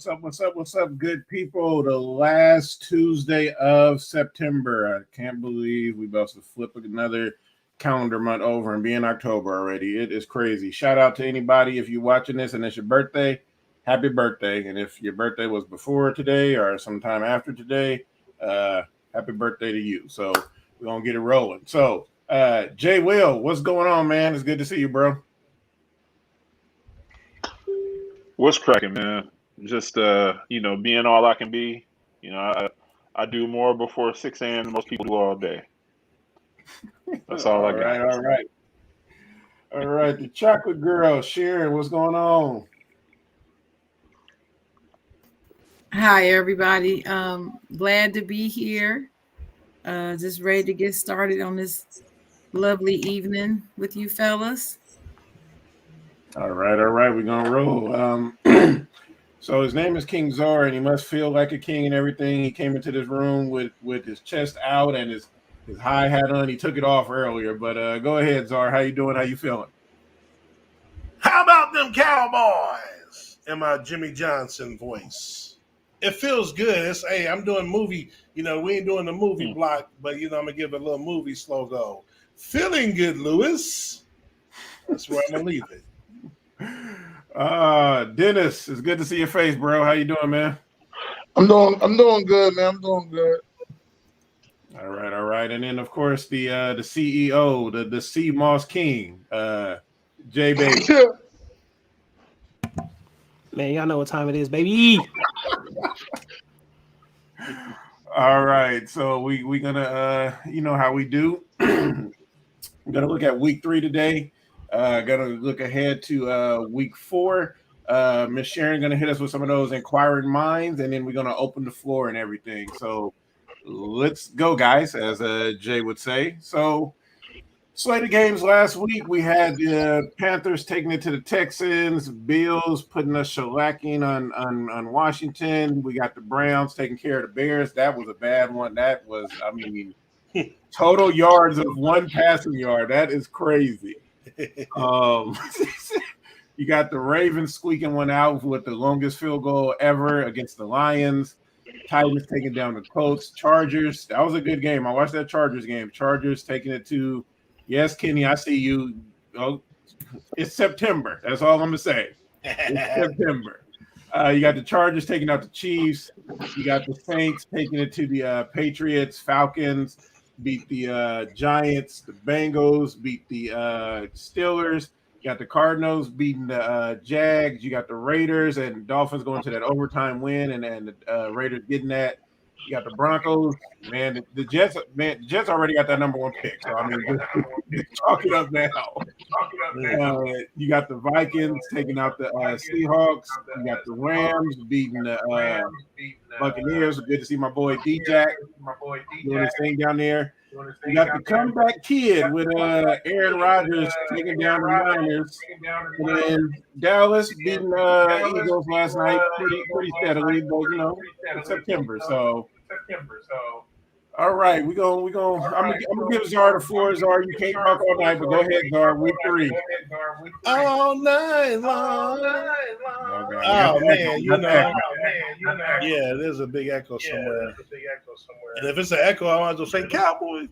What's up? What's up? What's up, good people? The last Tuesday of September. I can't believe we about to flip another calendar month over and be in October already. It is crazy. Shout out to anybody if you're watching this and it's your birthday. Happy birthday. And if your birthday was before today or sometime after today, happy birthday to you. So we're going to get it rolling. So, Jay Will, what's going on, man? It's good to see you, bro. What's cracking, man? Just being all I can be. I do more before 6 a.m. than most people do all day. That's all I got. All right. The chocolate girl, Sharon, what's going on? Hi, everybody. Glad to be here. Just ready to get started on this lovely evening with you fellas. All right. We're gonna roll. So his name is King Czar, and he must feel like a king and everything. He came into this room with his chest out and his high hat on. He took it off earlier, but go ahead, Czar. How you doing? How you feeling? How about them Cowboys? In my Jimmy Johnson voice. It feels good. Hey, I'm doing movie. We ain't doing the movie block, but I'm gonna give it a little movie slow go. Feeling good, Lewis. That's where I'm gonna leave it. Dennis, it's good to see your face, bro. How you doing, man? I'm doing good, man. I'm doing good. All right. And then of course the CEO, the Sea Moss King, Jay Baby. Man, y'all know what time it is, baby. All right, so we gonna you know how we do. We're gonna look at week 3 today. Gonna look ahead to week 4. Miss Sharon gonna hit us with some of those inquiring minds, and then we're gonna open the floor and everything. So let's go, guys, as Jay would say. So slate of games last week, we had the Panthers taking it to the Texans, Bills putting a shellacking on Washington. We got the Browns taking care of the Bears. That was a bad one. That was, total yards of 1 passing yard. That is crazy. You got the Ravens squeaking one out with the longest field goal ever against the Lions. Titans taking down the Colts. Chargers, that was a good game. I watched that Chargers game. Chargers taking it to, yes, Kenny, I see you. Oh, it's September. That's all I'm going to say. It's September. You got the Chargers taking out the Chiefs. You got the Saints taking it to the Patriots. Falcons beat the Giants. The Bengals beat the Steelers. You got the Cardinals beating the Jags. You got the Raiders and Dolphins going to that overtime win, and the Raiders getting that. You got the Broncos, man. The Jets, man. The Jets already got that number 1 pick. So just chalk it up now. You got the Vikings taking out the Seahawks. You got the Rams beating the Buccaneers. Good to see my boy D-Jack doing his thing down there. You got the comeback kid with Aaron Rodgers taking down the Niners, and then Dallas beating Eagles last night pretty steadily, but it's September, so. All right, I'm gonna give Czar the floor. Czar, you can't talk all night, but go ahead, Czar. Week 3. All night long. Oh man, yeah, there's a big echo somewhere. And if it's an echo, I want to say Cowboys.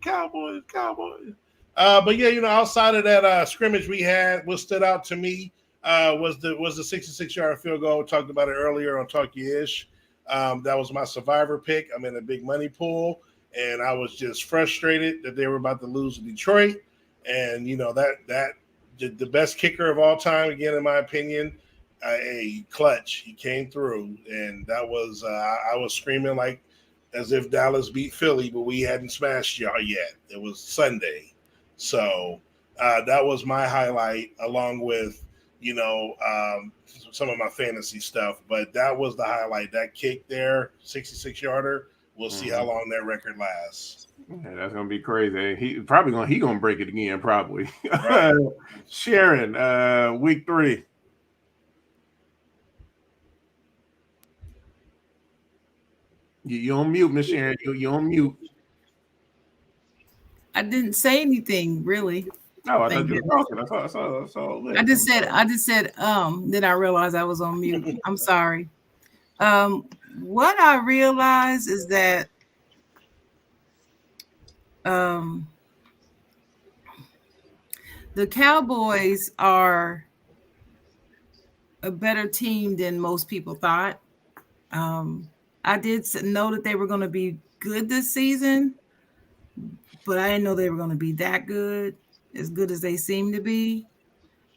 But yeah, outside of that scrimmage we had, what stood out to me was the 66-yard field goal. Talked about it earlier on Talkie-ish. That was my survivor pick. I'm in a big money pool, and I was just frustrated that they were about to lose to Detroit. And the best kicker of all time, again, in my opinion, clutch. He came through, and that was I was screaming like as if Dallas beat Philly, but we hadn't smashed y'all yet. It was Sunday. So that was my highlight, along with, some of my fantasy stuff. But that was the highlight. That kick there, 66-yarder. We'll see how long that record lasts. Yeah, that's gonna be crazy. He gonna break it again, probably. Right. Sharon, week 3. You on mute, Miss Sharon. You on mute. I didn't say anything really. Oh, I thought you were talking. I saw. I just said, then I realized I was on mute. I'm sorry. What I realized is that the Cowboys are a better team than most people thought. I did know that they were going to be good this season, but I didn't know they were going to be that good as they seem to be.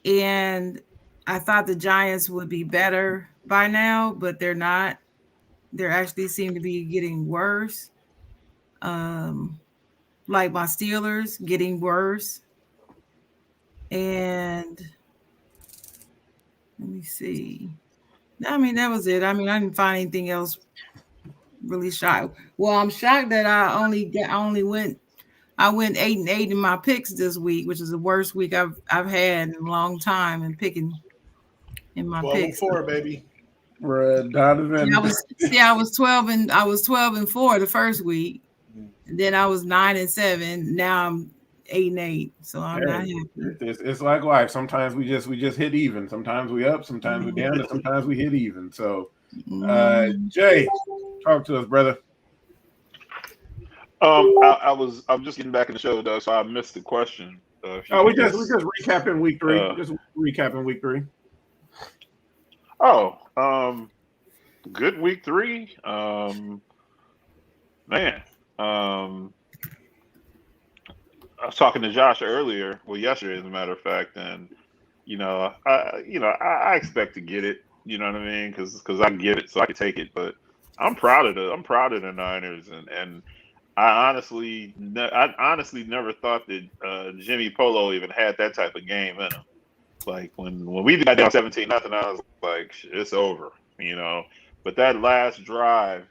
And I thought the Giants would be better by now, but they're not. They actually seem to be getting worse. Like my Steelers getting worse. And let me see. I mean, that was it. I mean, I didn't find anything else really shocked. Well, I'm shocked that I went 8-8 in my picks this week, which is the worst week I've had in a long time in picking in my 12 picks. 12-4, baby. Donovan. I was 12-4 the first week. And then I was 9-7. Now I'm 8-8. So I'm not happy. It's like life. Sometimes we just hit even. Sometimes we up. Sometimes we down. And sometimes we hit even. So, Jay, talk to us, brother. I'm just getting back in the show, though, so I missed the question. We just recapping week 3. Just recapping week 3. Good week 3. Man. I was talking to Josh earlier, yesterday, as a matter of fact, and I expect to get it. You know what I mean? Because I get it, so I can take it. But I'm proud of the Niners, and I honestly never thought that Jimmy Polo even had that type of game in him. Like when we got down 17-0, I was like, it's over, But that last drive,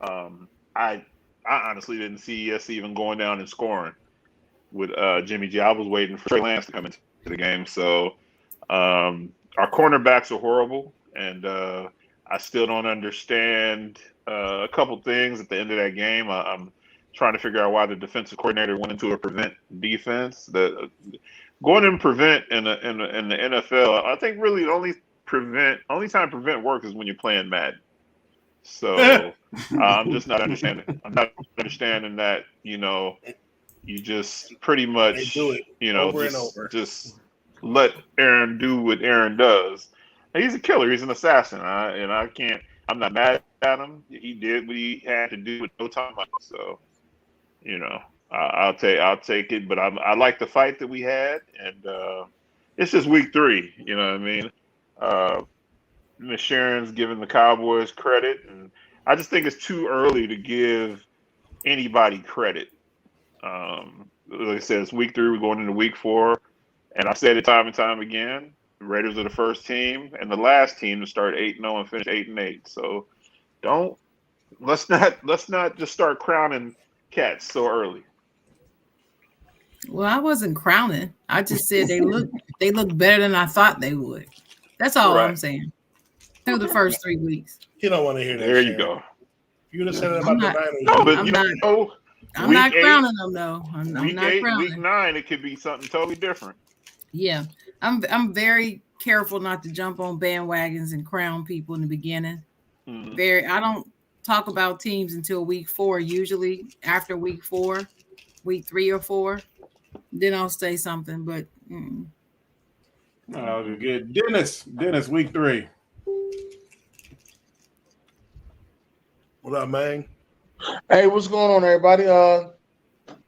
I honestly didn't see us even going down and scoring with Jimmy G. I was waiting for Trey Lance to come into the game. So our cornerbacks are horrible, and I still don't understand a couple things at the end of that game. I'm trying to figure out why the defensive coordinator went into a prevent defense. Going in prevent in the NFL, I think really the only time prevent works is when you're playing Madden. So I'm just not understanding. I'm not understanding that, you just pretty much, do it over and over. Just let Aaron do what Aaron does. And he's a killer. He's an assassin. I'm not mad at him. He did what he had to do with no time out. So, I'll take it. But I like the fight that we had, and it's just week 3. You know what I mean? Miss Sharon's giving the Cowboys credit, and I just think it's too early to give anybody credit. Like I said, it's week 3. We're going into week 4, and I said it time and time again. The Raiders are the first team and the last team to start 8-0 and finish 8-8. So let's not just start crowning cats so early. Well, I wasn't crowning. I just said they look better than I thought they would. That's all I'm saying. Through the first 3 weeks. You don't want to hear that. There you go. You would have said it about the Niners. No, but I'm not crowning them though. I'm not crowning. Week 9, it could be something totally different. Yeah, I'm very careful not to jump on bandwagons and crown people in the beginning. Mm-hmm. I don't talk about teams until week 4. Usually after week 4, week 3 or 4, then I'll say something. But good. Dennis, week 3. What up, man? Hey, what's going on, everybody? I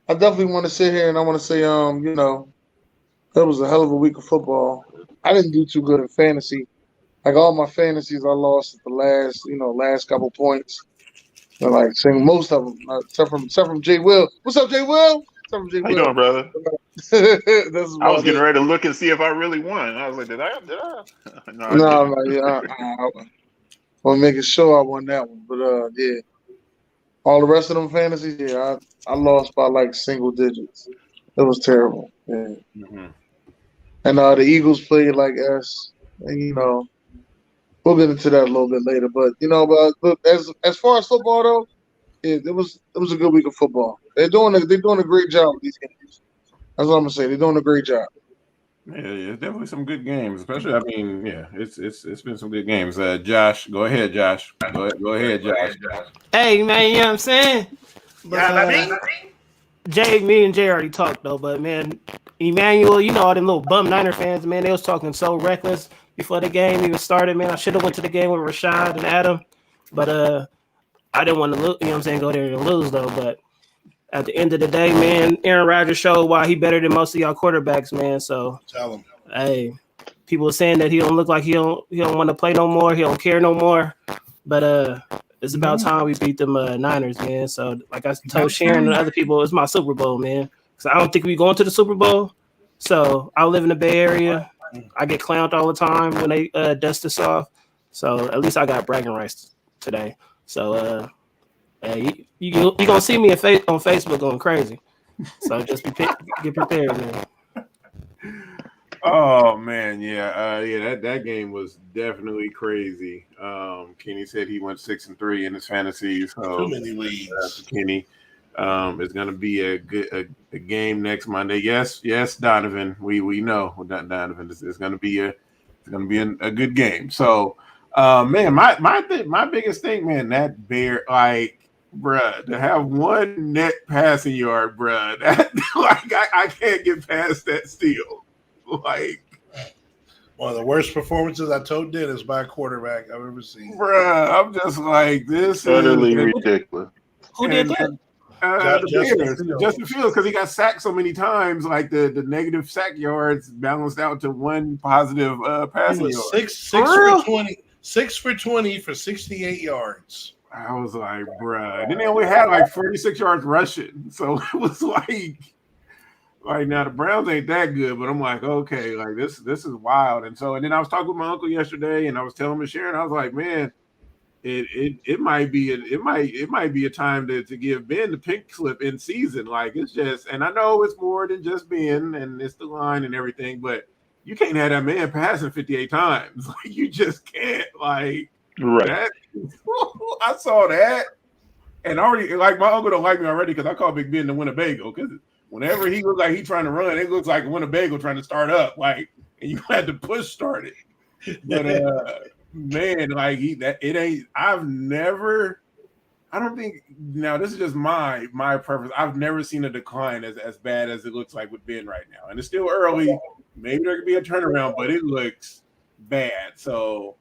definitely want to sit here and I want to say, that was a hell of a week of football. I didn't do too good in fantasy. Like all my fantasies, I lost at the last couple points. I like sing most of them, except from Jay Will. What's up, Jay Will? What's up, Jay How you Will? doing, brother? That's I was about getting it. ready to look and see if I really won. I was like, did I? No, I No, I'm didn't. like, I was making sure I won that one, but yeah. All the rest of them fantasies, yeah, I lost by like single digits. It was terrible. Yeah. Mm-hmm. And the Eagles played like us, and we'll get into that a little bit later. But but look, as far as football though, it was a good week of football. They're doing a great job with these games. That's what I'm gonna say. They're doing a great job. Yeah, definitely some good games. Especially, I mean, yeah, it's been some good games. Josh, go ahead, Josh. Go ahead, Josh. Hey, man, you know what I'm saying? But Yeah, I mean, me and Jay already talked though. But man, Emmanuel, all them little bum Niner fans, man, they was talking so reckless before the game even started. Man, I should have went to the game with Rashad and Adam, but I didn't want to lose. You know what I'm saying? Go there and lose though. But at the end of the day, man, Aaron Rodgers showed why he better than most of y'all quarterbacks, man. So tell him. hey, people are saying that he don't look like he don't want to play no more. He don't care no more. But it's about time we beat them Niners, man. So like I told Sharon and other people, it's my Super Bowl, man. So I don't think we going to the Super Bowl. So I live in the Bay Area. I get clowned all the time when they dust us off. So at least I got bragging rights today. So you gonna see me on Facebook going crazy. So just get prepared, man. Oh man, yeah, that game was definitely crazy. Kenny said he went 6-3 in his fantasy, so Too many leads. Kenny. It's gonna be a game next Monday. Yes, Donovan. We know Donovan. It's gonna be a good game. So, man, my biggest thing, man, that Bear, like, bruh, to have one net passing yard, bruh, that like I can't get past that still. Like, One of the worst performances I told Dennis by a quarterback I've ever seen. bruh, I'm just like, this Utterly is ridiculous. Who did that? Justin Fields, because he got sacked so many times, like the negative sack yards balanced out to one positive passing He yard. was 6 for 20 for 68 yards. I was like, bruh. And then they only had like 46 yards rushing. So it was like now the Browns ain't that good, but I'm like, okay, like this is wild. And then I was talking with my uncle yesterday, and I was telling him and Sharon, I was like, man, it might be a time to give Ben the pink slip in season. Like, it's just, and I know it's more than just Ben and it's the line and everything, but you can't have that man passing 58 times. Like, you just can't. Like, Right. that. I saw that, and already, like, my uncle don't like me already because I call Big Ben the Winnebago, because whenever he looks like he's trying to run, it looks like a Winnebago trying to start up, like, and you had to push start it. But man, like, I don't think, now this is just my preference. I've never seen a decline as bad as it looks like with Ben right now. And it's still early. Maybe there could be a turnaround, but it looks bad. So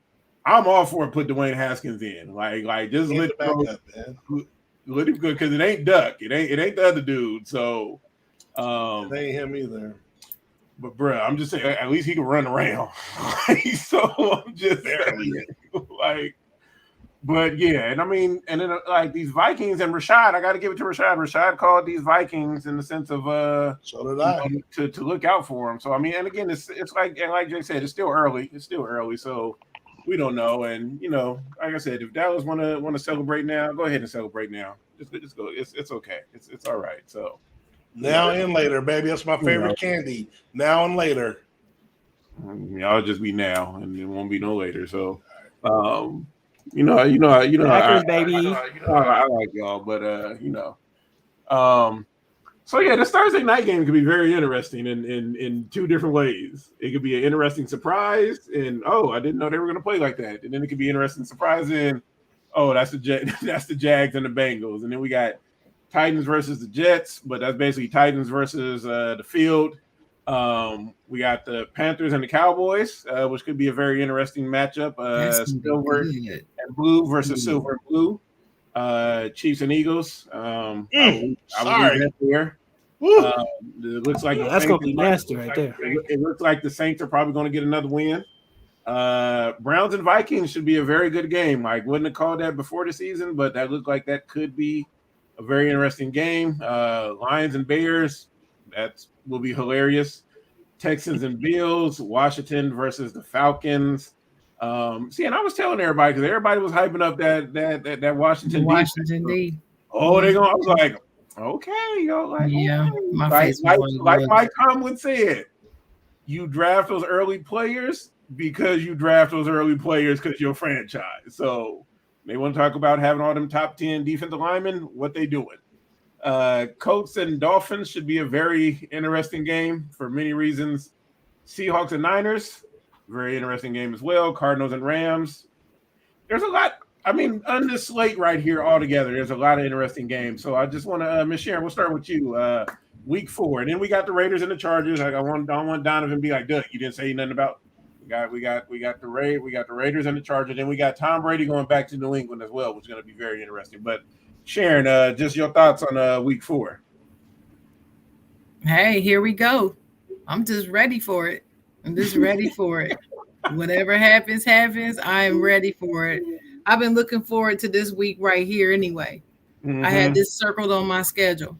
I'm all for it. Put Dwayne Haskins in. Like just let him go, because it ain't Duck. It ain't the other dude. So it ain't him either. But bruh, I'm just saying, at least he can run around. So I'm just saying, like, but yeah, and I mean, and then like these Vikings and Rashad, I got to give it to Rashad. Rashad called these Vikings in the sense of so did I to look out for them. So I mean, and again, it's like, and like Jay said, it's still early. So we don't know. And like I said, if Dallas want to celebrate now, go ahead and celebrate now. Just go. It's okay. It's all right. So. Now and later, baby. That's my favorite candy. Now and later. I'll just be now, and it won't be no later. So, Packers, baby. I like y'all, but so yeah, this Thursday night game could be very interesting in two different ways. It could be an interesting surprise, and I didn't know they were going to play like that. And then it could be an interesting surprise, and that's the Jags and the Bengals, and then we got Titans versus the Jets, but that's basically Titans versus the field. We got the Panthers and the Cowboys, which could be a very interesting matchup. Silver and blue versus silver and blue. Chiefs and Eagles. I would leave that there. It looks like that's going to be nasty right there. It looks like the Saints are probably going to get another win. Browns and Vikings should be a very good game. I wouldn't have called that before the season, but that looked like that could be a very interesting game. Lions and Bears, that will be hilarious. Texans and Bills, Washington versus the Falcons. And I was telling everybody because everybody was hyping up that Washington Washington defense. D. Oh, they're going. I was like, okay, yeah, okay. my face was like Mike Tomlin said, you draft those early players because you draft those early players because you're a franchise. So they want to talk about having all them top 10 defensive linemen. What they doing? Colts and Dolphins should be a very interesting game for many reasons. Seahawks and Niners, very interesting game as well. Cardinals and Rams. There's a lot. I mean, on this slate right here altogether, there's a lot of interesting games. So I just want to, Miss Sharon, we'll start with you. Week 4, and then we got the Raiders and the Chargers. I don't want Donovan to be like, "Duh, you didn't say nothing about." We got the Raiders and the Chargers. Then we got Tom Brady going back to New England as well, which is going to be very interesting. But Sharon, just your thoughts on Week 4. Hey, here we go. I'm just ready for it. Whatever happens. I am ready for it. I've been looking forward to this week right here anyway. Mm-hmm. I had this circled on my schedule.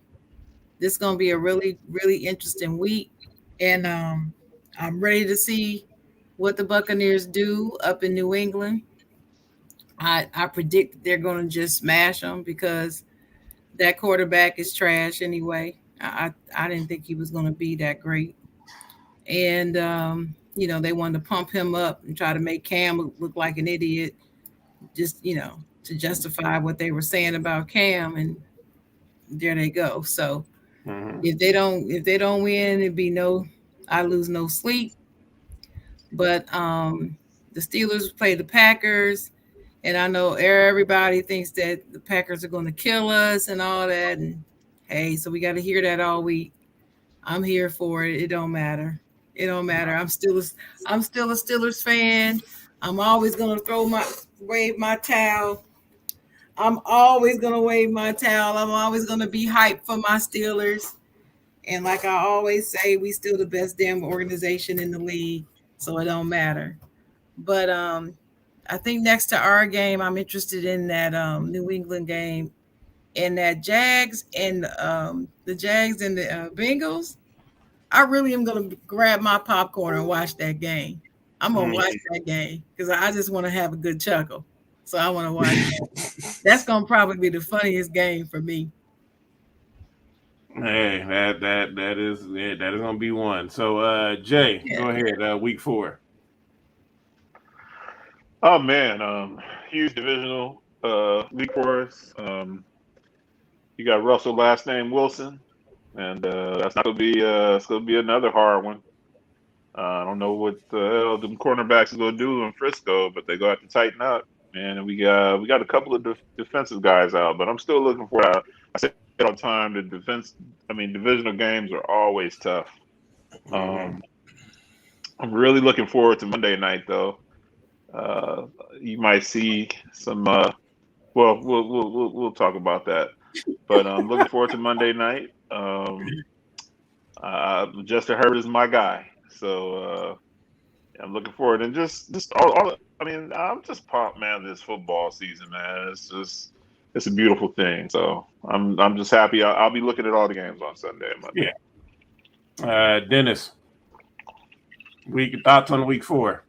This is going to be a really, really interesting week. And I'm ready to see what the Buccaneers do up in New England. I predict that they're going to just smash them because that quarterback is trash anyway. I didn't think he was going to be that great. And, they wanted to pump him up and try to make Cam look like an idiot just, to justify what they were saying about Cam. And there they go. So if they don't win, I lose no sleep. But the Steelers play the Packers. And I know everybody thinks that the Packers are going to kill us and all that. And hey, so we got to hear that all week. I'm here for it. It don't matter. I'm still a Steelers fan. I'm always going to wave my towel. I'm always going to be hyped for my Steelers. And like I always say, we still the best damn organization in the league. So it don't matter. But I think next to our game, I'm interested in that New England game and that Jags and the Jags and the Bengals. I really am going to grab my popcorn and watch that game. I'm going to watch that game because I just want to have a good chuckle. So I want to watch that. That's going to probably be the funniest game for me. Hey, that is going to be one. So Jay, go ahead. Week 4. Oh man, huge divisional week for us. You got Russell, last name Wilson, and that's not gonna be it's gonna be another hard one. I don't know what the hell them cornerbacks are gonna do in Frisco, but they go have to tighten up. And we got a couple of defensive guys out, but I'm still looking for. I say it all the time. Divisional games are always tough. I'm really looking forward to Monday night though. You might see some. We'll talk about that. But I'm looking forward to Monday night. Justin Herbert is my guy, so I'm looking forward. And just all. I'm just pumped, man. This football season, man. It's a beautiful thing. So I'm just happy. I'll be looking at all the games on Sunday and Monday. Yeah. Dennis, thoughts on week 4?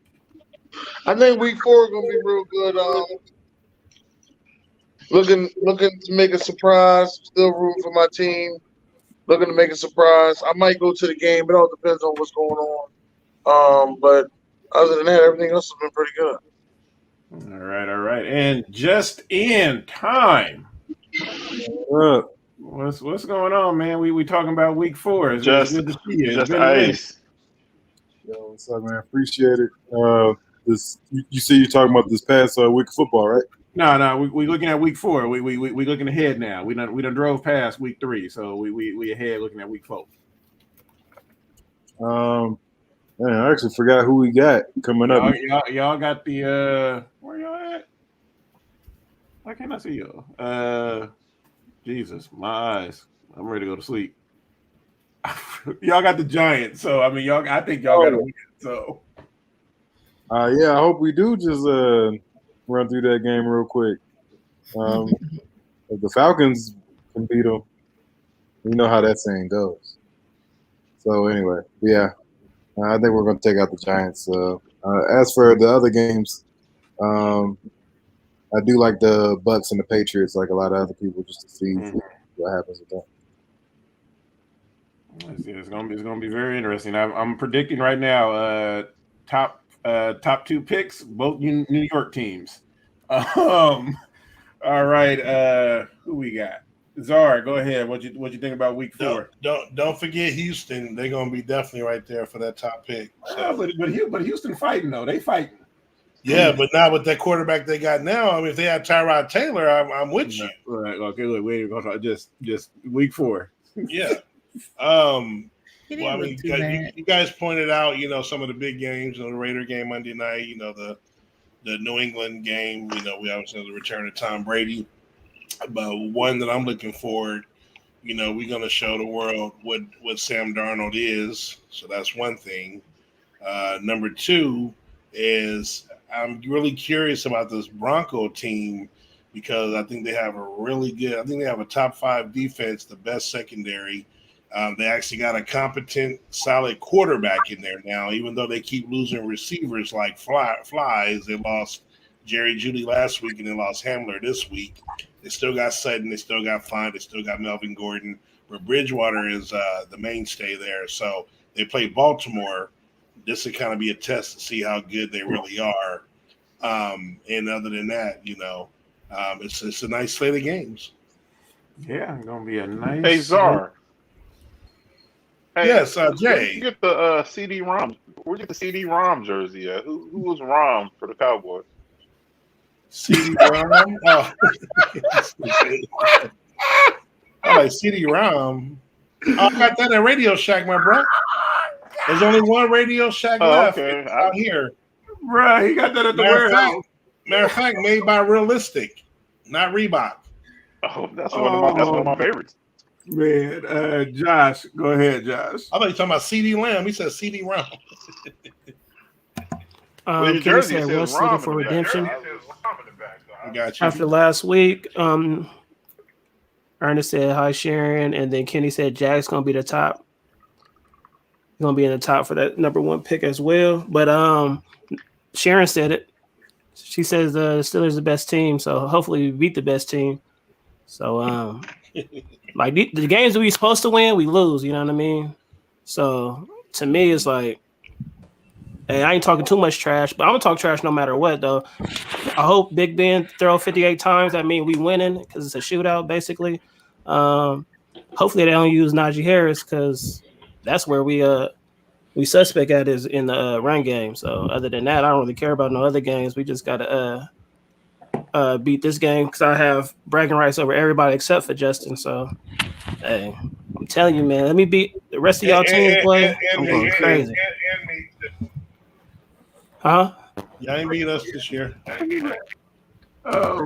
I think week 4 is gonna be real good. Looking to make a surprise. Still rooting for my team. Looking to make a surprise. I might go to the game. It all depends on what's going on. But other than that, everything else has been pretty good. All right. And just in time. What's going on, man? We talking about week 4. It's good to see you. Just ice. Yo, what's up, man? Appreciate it. You see, you talking about this past week of football, right? No. We looking at week 4. We looking ahead now. We done drove past week 3, so we ahead looking at week 4. Man, I actually forgot who we got coming up. Y'all got the where y'all at? Why can't I see y'all? Jesus, my eyes. I'm ready to go to sleep. Y'all got the Giants, so I think y'all got to win. So Yeah, I hope we do just run through that game real quick. If the Falcons can beat them, you know how that saying goes. So anyway, yeah, I think we're going to take out the Giants. As for the other games, I do like the Bucks and the Patriots, like a lot of other people, just to see what happens with that. It's gonna be very interesting. I'm predicting right now. Top 2 picks, both New York teams. All right. Who we got? Czar, go ahead. What you think about week 4? Don't forget Houston. They're gonna be definitely right there for that top pick. So. But Houston fighting though. They fighting. Yeah, but not with that quarterback they got now. I mean, if they had Tyrod Taylor, I'm with you. Right. Okay. Look. Wait. Just week 4. Yeah. Well, I mean, you guys pointed out, some of the big games. The Raider game Monday night. The New England game. We obviously know the return of Tom Brady. But one that I'm looking forward, we're going to show the world what Sam Darnold is. So that's one thing. Number 2 is I'm really curious about this Bronco team because I think they have a top 5 defense, the best secondary. They actually got a competent, solid quarterback in there now, even though they keep losing receivers like flies. They lost Jerry Jeudy last week and they lost Hamler this week. They still got Sutton. They still got Fine. They still got Melvin Gordon. But Bridgewater is the mainstay there. So they play Baltimore. This would kind of be a test to see how good they really are. And other than that, it's a nice slate of games. Yeah, it's gonna be a nice. Hey, Czar. Hey, yes, Jay. Where'd you get the CD-ROM? Where'd you get the CD-ROM jersey at? Who was ROM for the Cowboys? CD-ROM? Oh, like CD-ROM. I got that at Radio Shack, my bro. There's only one Radio Shack left out here. Right, he got that at the warehouse. Matter of fact, made by Realistic, not Reebok. Oh, that's one of my favorites. Man, Josh, go ahead, Josh. I thought you were talking about CD Lamb. He said CD-ROM. Kenny said West looking for redemption. I got you. After last week, Ernest said hi, Sharon, and then Kenny said Jack's gonna be the top. He's gonna be in the top for that number 1 pick as well. But Sharon said it. She says the Steelers are the best team, so hopefully we beat the best team. So like the games that we supposed to win, we lose. You know what I mean? So to me, it's like, hey, I ain't talking too much trash, but I'm gonna talk trash no matter what, though. I hope Big Ben throw 58 times. That means we winning because it's a shootout, basically. Hopefully they don't use Najee Harris because that's where we suspect at is in the run game. So other than that, I don't really care about no other games. We just gotta beat this game because I have bragging rights over everybody except for Justin. So hey, I'm telling you, man, let me beat the rest of y'all teams, boy. I'm going crazy. Huh? Y'all ain't beat us this year. Oh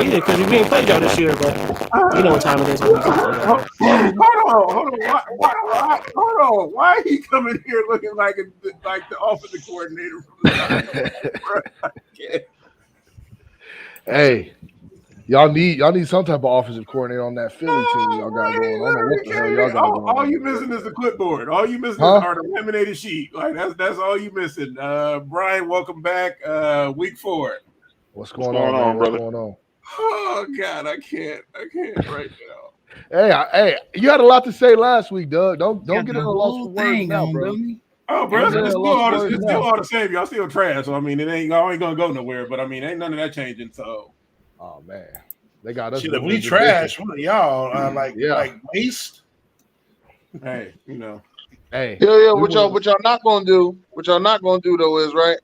yeah, because we ain't played y'all this year, but you know what time it is. Hold on. Hold on. Why he coming here looking like the offensive coordinator from the Hey, y'all need some type of offensive coordinator on that Philly team y'all got going. I don't know what the hell y'all got going. All you missing is the clipboard. All you missing are the laminated sheet. Like that's all you missing. Brian, welcome back. Week 4. What's going on, brother? What's going on? Oh God, I can't right now. Hey, you had a lot to say last week, Doug. Don't get in a loss for words now, bro. Oh, bro, it's still all the same. Y'all still trash. So I mean, y'all ain't gonna go nowhere. But I mean, ain't none of that changing. So, oh man, they got us. Shit, if we trash, what are y'all like waste? Hey, Hey, yeah. What y'all not gonna do? What y'all not gonna do though is right.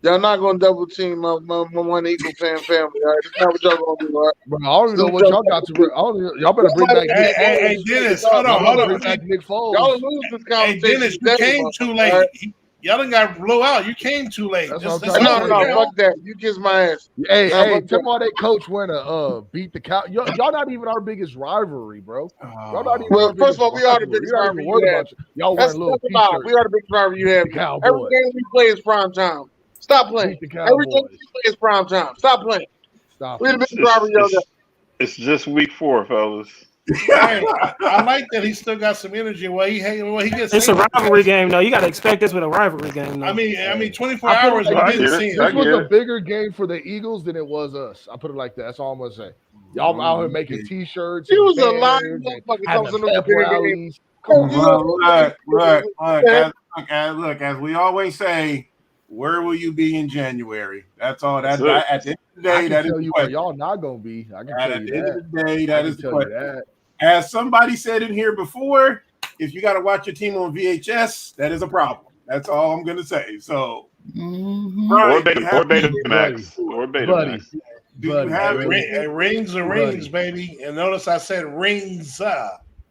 Y'all not gonna double team my one Eagle fan family, right? That's not what y'all gonna do, right? Bro, I don't even know what y'all got to. Y'all better bring back. Hey, Dennis, hold on. Bring back Nick Foles. Y'all lose this conversation. Hey, Dennis, you came too late. Right? Y'all done got blow out. You came too late. No, fuck that. You kiss my ass. Hey, tell me why that coach went to beat the cow. Y'all not even our biggest rivalry, bro. Y'all not even. Well, first of all, we are the biggest rivalry you have. Y'all wearing little t-shirts. We are the biggest rivalry you have. Every game we play is prime time. Stop playing. Beat the Every game Cowboys. is prime time. Stop playing. Stop We're the it. big driver, yo. It's just week 4, fellas. Hey, I like that he still got some energy. Well, he gets. It's a rivalry game, though. You got to expect this with a rivalry game. Though. I mean, 24 I feel hours. like We didn't this- see This him. was get a it. bigger game for the Eagles than it was us. I put it like that. That's all I'm gonna say. Y'all out here making T-shirts. He was a and lying banners and motherfucker. having Comes in the pep bigger game. rallies. Come on, Look, as we always say, where will you be in January? That's all. At That's the it. end of the I day, can that is tell the you where question. y'all not gonna be. I can At tell you the end that. of the day, I that can is the tell you question. that. As somebody said in here before, if you got to watch your team on VHS, that is a problem. That's all I'm gonna say. So, Mhm. Brian, Or do you have Betamax. Or Buddy. Betamax. do you Buddy, have really? anything- Rings are rings, baby. And notice I said rings.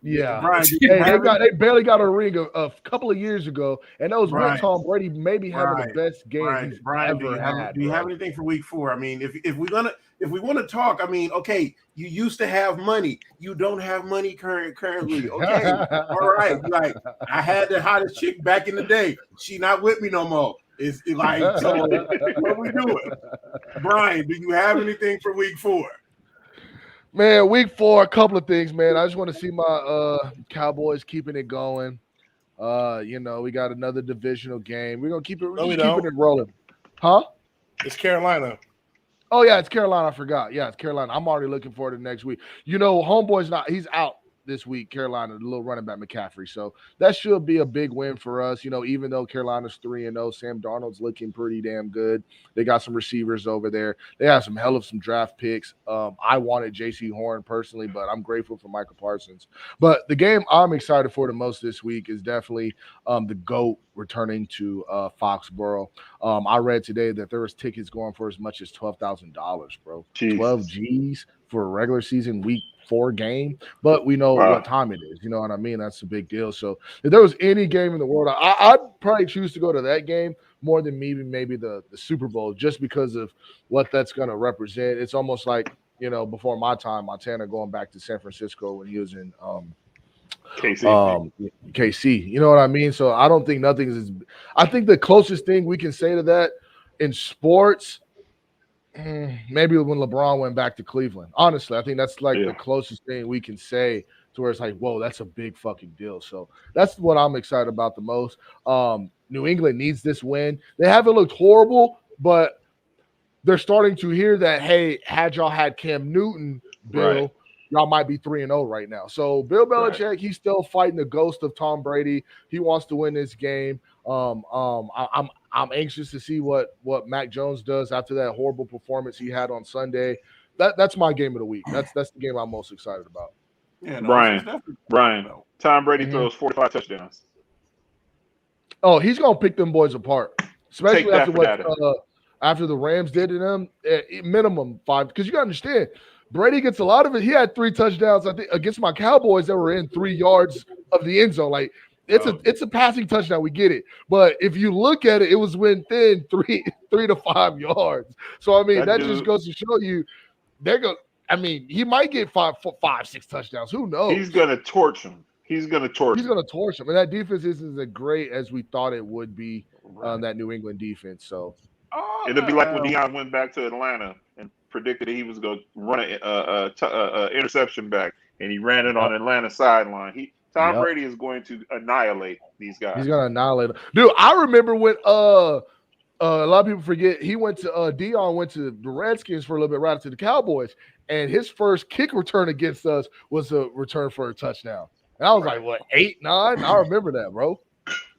Yeah. Brian, do you Hey, have they barely got a ring a couple of years ago, and that was Brian. when Tom Brady maybe having the best game he's Brian, do ever you have had. do you bro. have anything for week 4? I mean, if we want to talk, I mean, okay, you used to have money, you don't have money currently. Okay, all right. Like I had the hottest chick back in the day. She not with me no more. It's like so. What we doing, Brian? Do you have anything for week 4? Man, week 4, a couple of things, man. I just want to see my Cowboys keeping it going. We got another divisional game. We're gonna keep it. We're No, we just keeping don't. it rolling, huh? It's Carolina. Oh yeah, it's Carolina. I forgot. Yeah, it's Carolina. I'm already looking forward to next week. Homeboy's not. He's out this week. Carolina, the little running back McCaffrey. So that should be a big win for us. Even though Carolina's 3-0, Sam Darnold's looking pretty damn good. They got some receivers over there. They have some draft picks. I wanted J.C. Horn personally, but I'm grateful for Michael Parsons. But the game I'm excited for the most this week is definitely the GOAT returning to Foxborough. I read today that there was tickets going for as much as $12,000, bro. Jesus. 12 G's for a regular season week 4 game, but we know what time it is. You know what I mean? That's a big deal. So if there was any game in the world, I'd probably choose to go to that game more than maybe the Super Bowl, just because of what that's going to represent. It's almost like, before my time, Montana going back to San Francisco when he was in KC. You know what I mean? So I don't think I think the closest thing we can say to that in sports, maybe when LeBron went back to Cleveland. Honestly, I think that's the closest thing we can say to where it's like, whoa, that's a big fucking deal. So that's what I'm excited about the most. New England needs this win. They haven't looked horrible, but they're starting to hear that, hey, had y'all had Cam Newton, Bill, y'all might be 3-0 right now. So Bill Belichick, he's still fighting the ghost of Tom Brady. He wants to win this game. I'm anxious to see what Mac Jones does after that horrible performance he had on Sunday. That's my game of the week. That's the game I'm most excited about. Yeah, Brian, Tom Brady throws 45 touchdowns. Oh, he's gonna pick them boys apart, especially Take that after for what after the Rams did to them. Minimum 5, because you gotta understand, Brady gets a lot of it. He had 3 touchdowns, I think, against my Cowboys that were in 3 yards of the end zone. Like it's a passing touchdown. We get it, but if you look at it, it was within 3 to 5 yards. So I mean, that just goes to show you they're going. I mean, he might get 5, 6 touchdowns. Who knows? He's gonna torch him. He's gonna torch him. And that defense isn't as great as we thought it would be. That New England defense. So it'll be like when Deion went back to Atlanta and predicted that he was going to run an interception back, and he ran it on Atlanta sideline. Tom Brady is going to annihilate these guys. He's going to annihilate them. Dude, I remember when a lot of people forget he went to Deion went to the Redskins for a little bit right after the Cowboys, and his first kick return against us was a return for a touchdown. And I was like, what, 8, 9? I remember that, bro.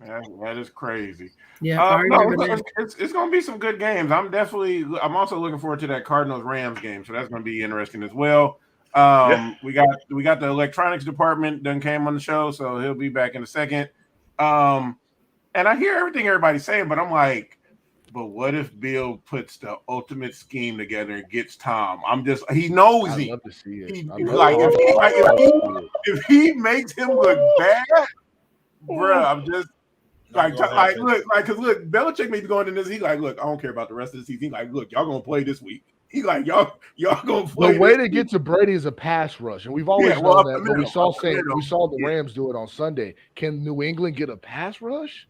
That is crazy. Yeah, it's going to be some good games. I'm also looking forward to that Cardinals Rams game, so that's going to be interesting as well. We got the electronics department done came on the show, so he'll be back in a second. And I hear everything everybody's saying, but I'm like, but what if Bill puts the ultimate scheme together and gets Tom? He knows I'd love to see it. If he makes him look bad, bro, I'm just because look, Belichick may be going in this. He's like, look, I don't care about the rest of the season. He's like, look, y'all gonna play this week. He's like, y'all gonna play. The way to get to Brady is a pass rush, and we've always known that. But we saw the Rams do it on Sunday. Can New England get a pass rush?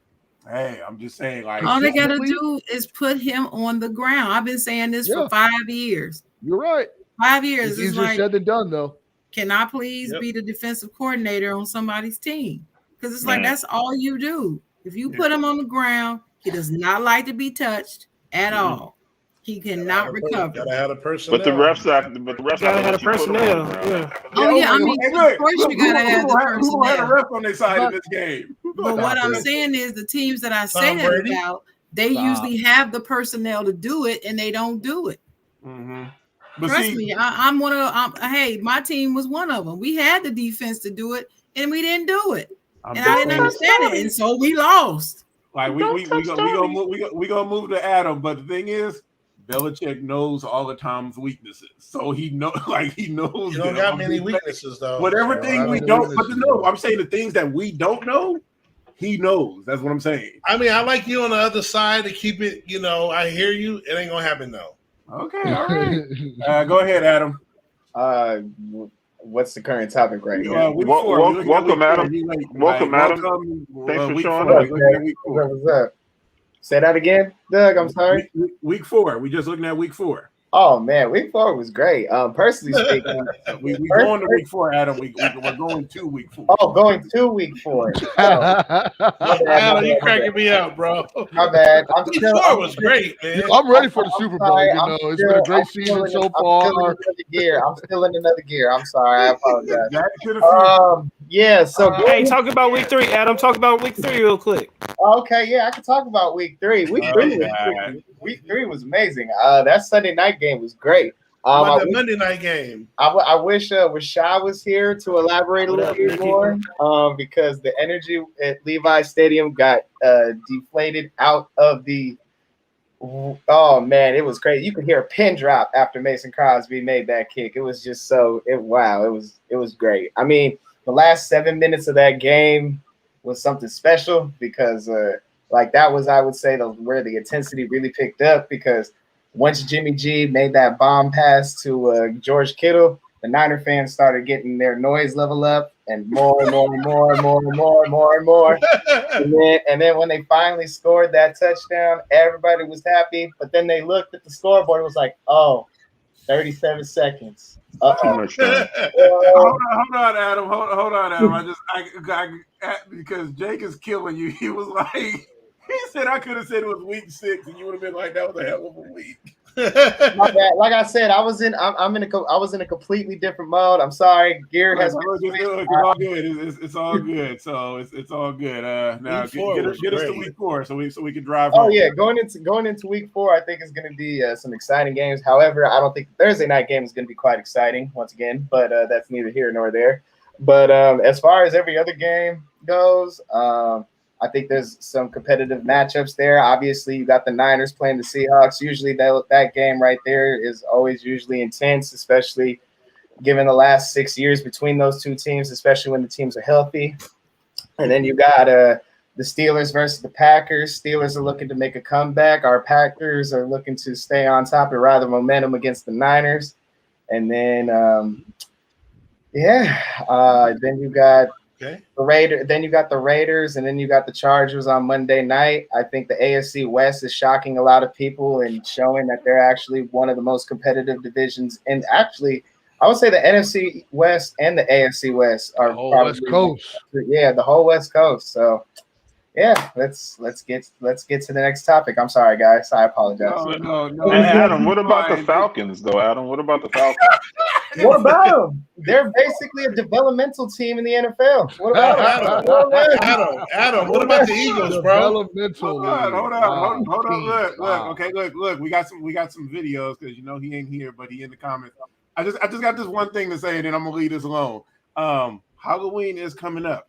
Hey, I'm just saying, like, all they gotta consistently, do is put him on the ground. I've been saying this Yeah. for 5 years. you're right. 5 years It's is easier like, said than done, though. can I please Yep. be the defensive coordinator on somebody's team? Because it's like Man. that's all you do. If you Yeah. put him on the ground, he does not like to be touched at all. He cannot recover. Gotta have a personnel. But the refs have to Gotta have let the you put them on the personnel. ground. Yeah. Oh yeah, I like, mean, hey, of look, course you gotta have the who gonna have the personnel. ref on their side in this game? But what I'm it. saying is the teams that I say Tom that Brady? about, they Stop. usually have the personnel to do it, and they don't do it. But Trust see, me, I'm one of. Hey, my team was one of them. We had the defense to do it, and we didn't do it, I'm and just I didn't saying, understand it, and so we lost. like we gonna move to Adam, but the thing is, Belichick knows all the Tom's weaknesses, so he knows You don't them. got I'm many just saying, weaknesses though. whatever So, thing I we mean, don't, but weaknesses, no, though. I'm saying the things that we don't know, he knows. That's what I'm saying. I mean, I like you on the other side to keep it. You know, I hear you. It ain't gonna happen though. Okay, all right. Go ahead, Adam. What's the current topic right here? Week 4. Welcome, Adam. Welcome, Adam. Thanks for week showing 4. up. We're looking at week 4. What's up? Say that again, Doug. I'm sorry. Week 4. We just looking at week 4. Oh man, week 4 was great. Personally speaking, We going to week 4, Adam. We're going to week 4. oh, going to week 4. Oh, Adam, you cracking me out, bro. my bad. Week 4 was great, man. I'm ready for the I'm Super Bowl. sorry, You know, it's been a great season so far. I'm still in another gear. I'm sorry. I apologize. Back to the future. Yeah. So Hey, talk about week 3, Adam. Talk about week 3 real quick. okay, yeah, I can talk about week 3. Week 3 was amazing. That Sunday night game was great. How about the Monday night game? I wish Rashad was here to elaborate a little bit more, because the energy at Levi Stadium got deflated out of the. Oh man, it was crazy. You could hear a pin drop after Mason Crosby made that kick. It was just it was great. I mean, the last 7 minutes of that game was something special because that was, I would say, where the intensity really picked up, because once Jimmy G made that bomb pass to George Kittle, the Niner fans started getting their noise level up, and more and more and more and more and more and more and more. And then when they finally scored that touchdown, everybody was happy. But then they looked at the scoreboard and was like, oh, 37 seconds. Too much time. Hold on, Adam. Hold on, Adam. I because Jake is killing you. He was like, he said I could have said it was week 6, and you would have been like, that was a hell of a week. My bad. Like I said, I was in a completely different mode. I'm sorry. Gear has It's all good. It's all good. So it's all good. Now get us to week 4 so we can drive. Oh home. yeah, going into week 4, I think is going to be some exciting games. However, I don't think the Thursday night game is going to be quite exciting once again. But that's neither here nor there. But as far as every other game goes, I think there's some competitive matchups there. Obviously, you got the Niners playing the Seahawks. Usually that game right there is always usually intense, especially given the last 6 years between those two teams, especially when the teams are healthy. And then you got the Steelers versus the Packers. Steelers are looking to make a comeback. Our Packers are looking to stay on top and ride the momentum against the Niners. And then, then you got the Raiders. Then you got the Raiders, and then you got the Chargers on Monday night. I think the AFC West is shocking a lot of people and showing that they're actually one of the most competitive divisions. And actually, I would say the NFC West and the AFC West are probably West Coast. Yeah, the whole West Coast. So, yeah, let's get to the next topic. I'm sorry, guys. I apologize. No. Hey, Adam, what about the Falcons, though? Adam, what about the Falcons? What about them? They're basically a developmental team in the NFL. What about them? Adam, what about the Eagles, bro? Developmental. Hold on. Look. Wow. Okay, look. We got some videos because he ain't here, but he in the comments. I just got this one thing to say, and then I'm gonna leave this alone. Halloween is coming up.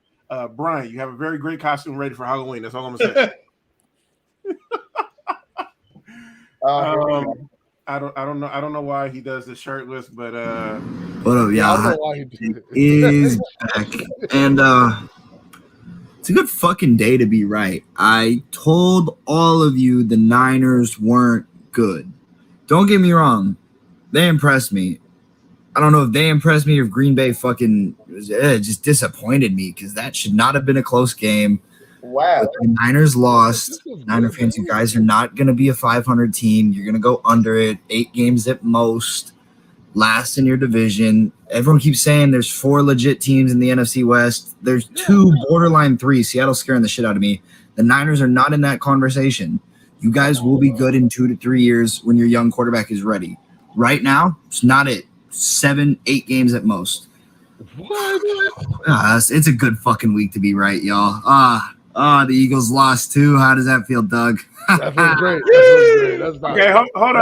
Brian, you have a very great costume ready for Halloween. That's all I'm gonna say. I don't know why he does this shirtless, but what up, y'all? Is back, and it's a good fucking day to be right. I told all of you the Niners weren't good. Don't get me wrong, they impressed me. I don't know if they impressed me or if Green Bay fucking just disappointed me, because that should not have been a close game. Wow. But the Niners lost. This was Niner good, fans, you man. guys are not going to be a 500 team. You're going to go under it, 8 games at most, last in your division. Everyone keeps saying there's 4 legit teams in the NFC West. There's 2 borderline 3. Seattle's scaring the shit out of me. The Niners are not in that conversation. You guys will be good in 2 to 3 years when your young quarterback is ready. Right now, it's not it. 7, 8 games at most. What? It's a good fucking week to be right, y'all. The Eagles lost too. How does that feel, Doug? That feels great. That feels great. That's nice. Okay, hold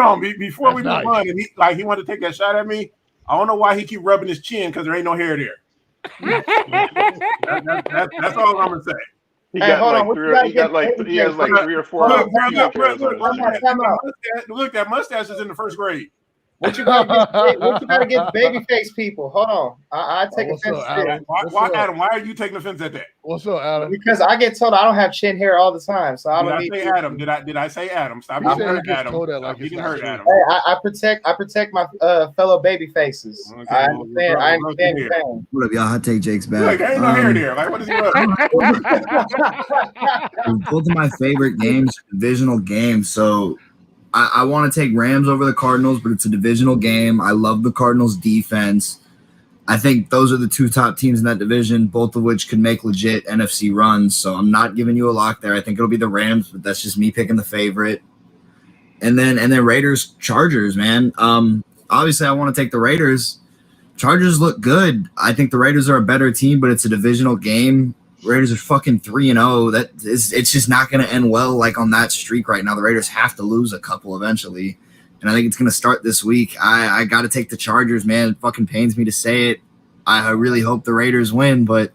on. Before That's we nice. move on, and he wanted to take that shot at me. I don't know why he keep rubbing his chin because there ain't no hair there. That's all I'm gonna say. He Hey, got hold like on. he has like 3 or 4 Look, pubic hairs on his chin. Look, that mustache is in the first grade. What you gotta get babyface people? Hold on. I take What's offense up, to Adam? that. Why, Adam? Why are you taking offense at that? What's up, Adam? Because I get told I don't have chin hair all the time, so I Did don't I need. say Adam? Did I say Adam? Stop You getting said he hurt, gets Adam. told that like Stop it's getting not hurt, true. Adam. Hey, I protect my fellow baby faces. Okay, I well, understand. I understand your pain. What up, y'all? Hot take Jake's Look, back. there ain't no hair there. Like, what is he rubbing? Both of my favorite games, divisional games. So I want to take Rams over the Cardinals, but it's a divisional game. I love the Cardinals defense. I think those are the 2 top teams in that division, both of which could make legit NFC runs. So I'm not giving you a lock there. I think it'll be the Rams, but that's just me picking the favorite. And then Raiders, Chargers, man. Obviously I want to take the Raiders. Chargers look good. I think the Raiders are a better team, but it's a divisional game. Raiders are fucking 3-0. It's just not going to end well like on that streak right now. The Raiders have to lose a couple eventually, and I think it's going to start this week. I got to take the Chargers, man. It fucking pains me to say it. I really hope the Raiders win, but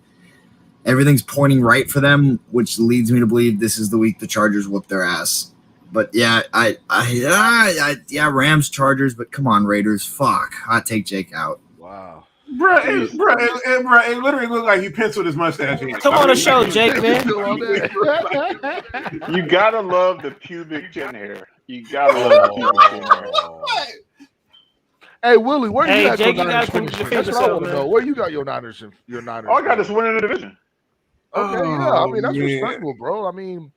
everything's pointing right for them, which leads me to believe this is the week the Chargers whoop their ass. But yeah, Rams, Chargers, but come on, Raiders. Fuck. Hot take Jake out. Wow. Bro, it literally looked like he penciled his mustache in. Come on the show, Jake, man. You gotta love the pubic chin hair. You gotta love the pubic chin hair. Hey, Willie, where you at? Jake, your you Niners gotta finishing? defend That's what I want yourself, to know. man. Where you got your Niners? Your Niners. All I got is winning the division. Okay, yeah. I mean, that's respectable, bro. I mean,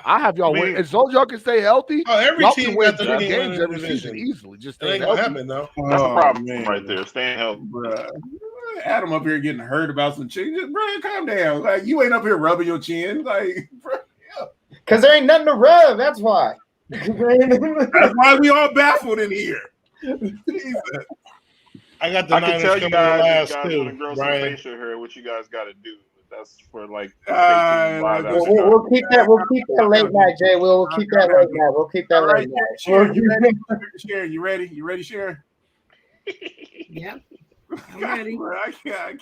I have y'all win as long as y'all can stay healthy. Oh, every y'all team can win got the 10 team games winning every the season division. easily. Just That stay ain't gonna healthy. happen though. That's the problem man. right there. Staying healthy. Bruh. Adam up here getting hurt about some chin. Just, bro, calm down. Like, you ain't up here rubbing your chin. Like, bro, Because there ain't nothing to rub. That's why. that's why we all baffled in here. Jesus. I got the I can Niners tell you coming in guys, last if you guys want to too, grow some Brian. facial hair, what you guys got to do. That's for like live We'll keep that. We'll keep that late night, Jay. We'll keep that late night. We'll keep that late night. Sharon, you ready? Sharon, you ready? You ready, Sharon? Yep. I'm ready. Bro, I can't.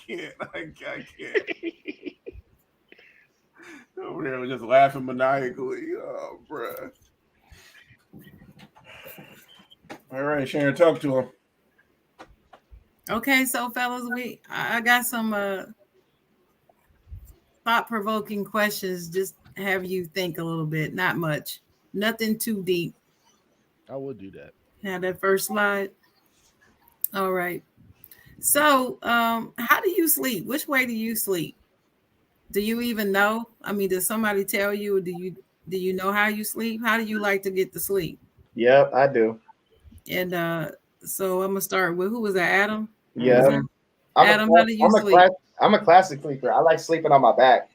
Over there, just laughing maniacally. Oh, bro. All right, Sharon, talk to him. Okay, so fellas, I got some thought-provoking questions. Just have you think a little bit. Not much. Nothing too deep. I would do that. Have that first slide. All right. So, how do you sleep? Which way do you sleep? Do you even know? I mean, does somebody tell you, or do you know how you sleep? How do you like to get to sleep? Yep, I do. And so I'm gonna start with who was that? Adam? Yeah. Adam, how do you sleep? I'm a classic sleeper. I like sleeping on my back.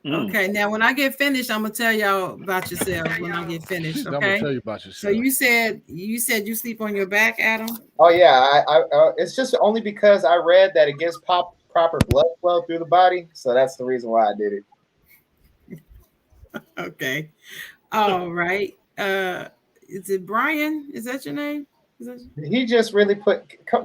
Okay, now when I get finished, I'm gonna tell y'all about yourselves when I get finished. Okay. I'm gonna tell you about yourself. So you said you sleep on your back, Adam? Oh yeah, I it's just only because I read that it gives proper blood flow through the body, so that's the reason why I did it. Okay. All right. Is it Brian? Is that your name? He just really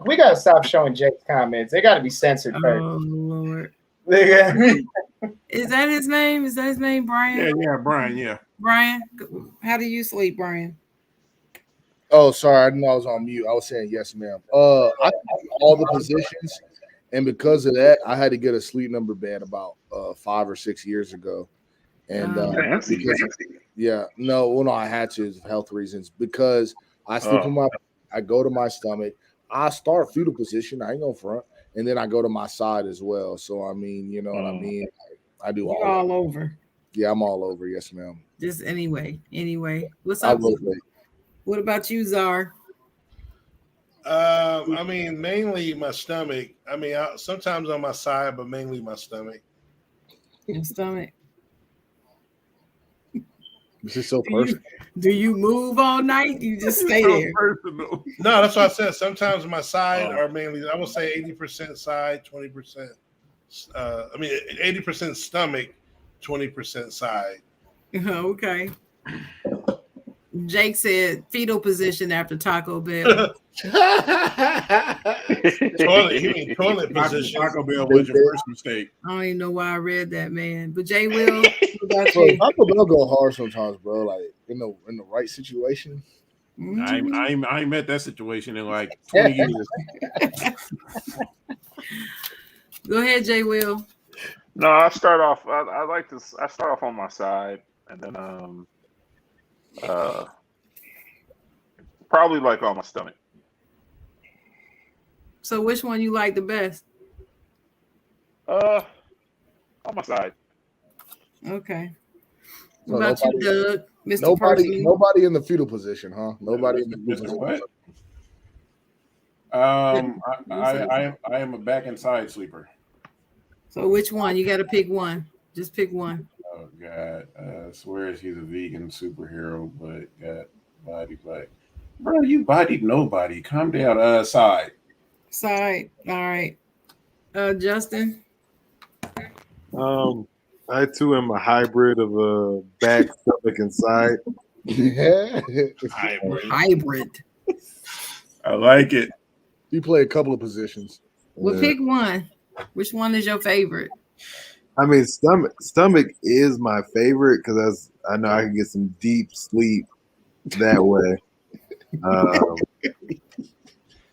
we gotta stop showing Jake's comments. They gotta be censored first. Oh Lord. Is that his name? Is that his name, Brian? Yeah, Brian. Yeah. Brian, how do you sleep, Brian? Oh, sorry, I didn't know I was on mute. I was saying yes, ma'am. I play all the positions, and because of that, I had to get a sleep number bed about 5 or 6 years ago. And no, I had to for health reasons because I sleep on I go to my stomach. I start through the position. I ain't gonna front, and then I go to my side as well. So I mean, you know what I mean. I do You're all over. Yeah, I'm all over. Yes, ma'am. Just anyway. What's up? What about you, Czar? I mean, mainly my stomach. I mean, sometimes on my side, but mainly my stomach. Your stomach. This is so personal. Do you move all night? You just stay there. Personal. No, that's what I said. Sometimes my side are mainly, I would say 80% side, 20%. 80% stomach, 20% side. Okay. Jake said fetal position after Taco Bell. Toilet position. Taco Bell was your first mistake. I don't even know why I read that, man. But Jay Will, what about you? Taco Bell go hard sometimes, bro. Like in the right situation. Mm-hmm. I ain't met that situation in like 20 years. Go ahead, Jay Will. No, I start off. I start off on my side, and then probably like on my stomach. So which one you like the best? On my side. Okay. So what about you, Doug? Mr. Nobody in the fetal position, huh? Nobody in the fetal position. I am a back and side sleeper. So which one? You got to pick one. Just pick one. Oh God! Swears he's a vegan superhero, but got body black. Bro, you bodied nobody. Calm down. Side. Side. All right. Justin. I too am a hybrid of a back, stomach, and side. Hybrid. I like it. You play a couple of positions. Well, pick one. Which one is your favorite? I mean, stomach is my favorite because I know I can get some deep sleep that way.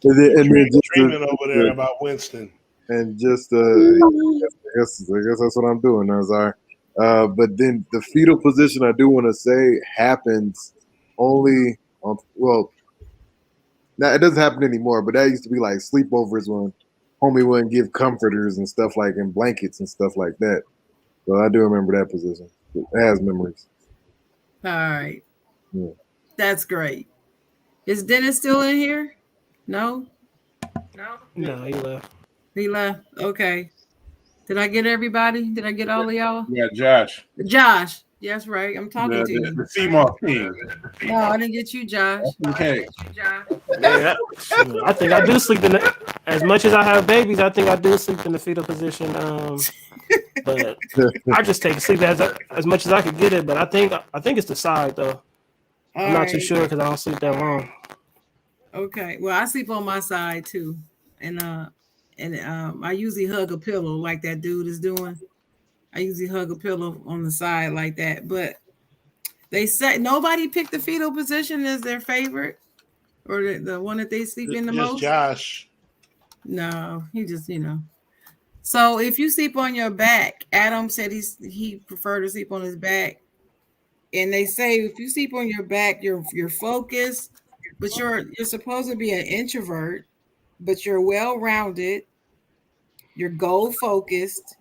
And then just dreaming over there about Winston. And just I guess that's what I'm doing, Nazar. But then the fetal position, I do want to say, happens only on now it doesn't happen anymore. But that used to be like sleepovers when homie wouldn't give comforters and stuff like and blankets and stuff like that. So I do remember that position. It has memories. All right. Yeah. That's great. Is Dennis still in here? No, he left. He left. Okay. Did I get everybody? Did I get all of y'all? Yeah, Josh. Josh. Yes, right. I'm talking to you. The CMOS King. No, I didn't get you, Josh. Okay. Yeah, I think I do sleep in as much as I have babies. I think I do sleep in the fetal position. But I just take sleep as much as I could get it. But I think it's the side though. I'm not too sure because I don't sleep that long. Okay. Well, I sleep on my side too, and I usually hug a pillow like that dude is doing. I usually hug a pillow on the side like that. But they say nobody picked the fetal position as their favorite or the one that they sleep in the most. Josh. No, he just, So if you sleep on your back, Adam said he preferred to sleep on his back. And they say if you sleep on your back, you're focused, but you're supposed to be an introvert, but you're well-rounded, you're goal-focused,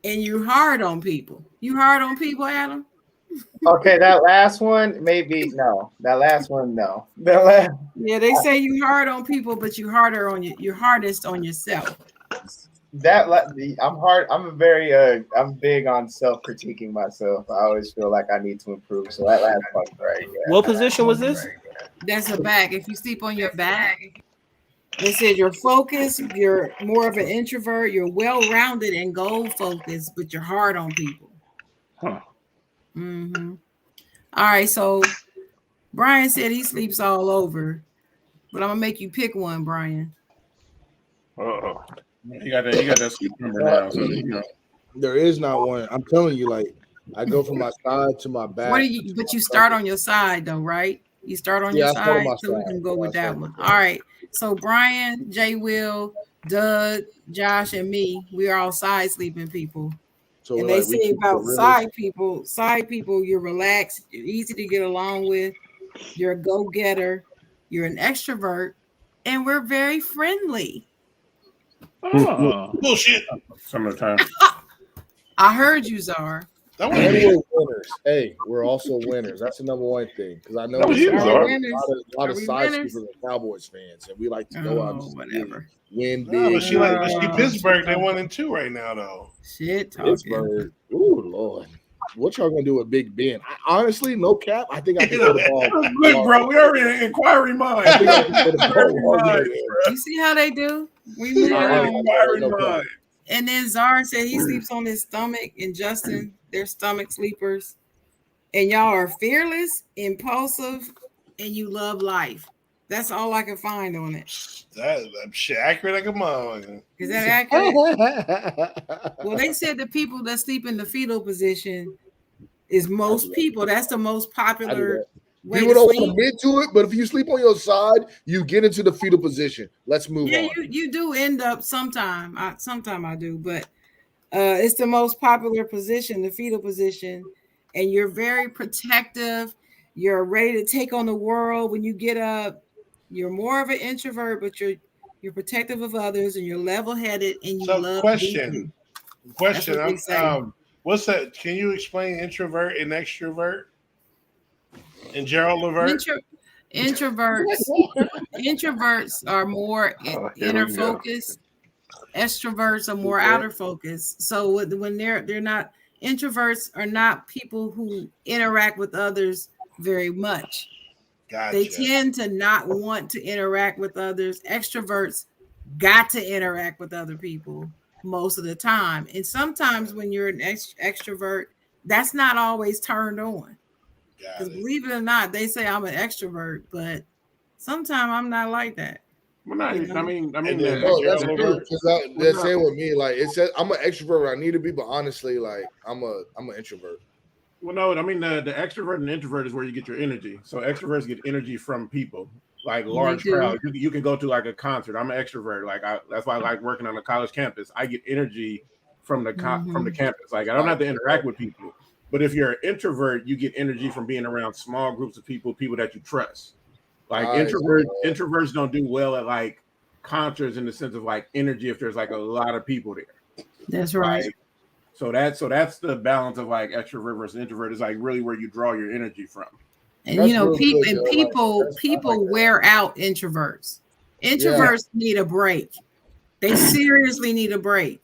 and you're hard on people. You hard on people, Adam? Okay, that last one, maybe no. That last one, no. Yeah, they say you hard on people, but you're hardest on yourself. I'm hard. I'm big on self-critiquing myself. I always feel like I need to improve. So that last part, right? Yeah. What position was this? That's the back. If you sleep on your back, they said you're focused, you're more of an introvert, you're well-rounded and goal-focused, but you're hard on people. Huh. Mm-hmm. All right, so Brian said he sleeps all over, but I'm gonna make you pick one, Brian. Uh-oh. You got that sleep number now. So, There is not one. I'm telling you, like I go from my side to my back. But you start on your side though, right? You start on your side, so we can go with that one. All right. So Brian, Jay Will, Doug, Josh, and me, we are all side sleeping people. So and they say about side people, you're relaxed, you're easy to get along with, you're a go-getter, you're an extrovert, and we're very friendly. Oh. Bullshit. Some of the time. I heard you, Czar. That And was we're winners. Hey, we're also winners. That's the number one thing. Because I know That was there's you, a Czar. lot Are of we side winners? sleepers and Cowboys fans, and we like to go out and Whatever. win no, big. but she Pittsburgh. They 1-2 right now though. Shit talking. Pittsburgh. Ooh, Lord. What y'all gonna do with Big Ben? Honestly, no cap. I think I can throw the ball. Look, bro, we already in inquiring mind. I think I can throw the ball longer than him. You see how they do? We move Already on. inquiring No cap. mind. And then Czar said he sleeps on his stomach, and Justin, they're stomach sleepers. And y'all are fearless, impulsive, and you love life. That's all I can find on it. That shit accurate like a motherfucker. Is that accurate? Well, they said the people that sleep in the fetal position is most people. That's the most popular way People to don't sleep. want to admit to it, but if you sleep on your side, you get into the fetal position. Let's move Yeah, on. you do end up sometime. Sometime I do, but it's the most popular position, the fetal position, and you're very protective. You're ready to take on the world when you get up. You're more of an introvert, but you're protective of others, and you're level-headed, and you So love question. That's what they say. What's that? Can you explain introvert and extrovert? And Gerald Levert? Introverts are more inner focused. Extroverts are more outer focus. So when they're not, introverts are not people who interact with others very much. Gotcha. They tend to not want to interact with others. Extroverts got to interact with other people most of the time. And sometimes when you're an extrovert, that's not always turned on. Because believe it or not, they say I'm an extrovert, but sometimes I'm not like that. Well, not, You know? I mean, No, that's true. Because that's saying with me, like it says, I'm an extrovert when I need to be, but honestly, like I'm an introvert. Well, no, I mean the extrovert and introvert is where you get your energy. So extroverts get energy from people, like large crowds. You can go to like a concert. I'm an extrovert. Like that's why I like working on a college campus. I get energy from the campus. Like I don't have to interact with people. But if you're an introvert, you get energy from being around small groups of people that you trust. Like introverts don't do well at like concerts in the sense of like energy if there's like a lot of people there. That's right. Like, so that's the balance of like extrovert versus introvert is like really where you draw your energy from. And people wear out introverts. Introverts need a break. They seriously need a break.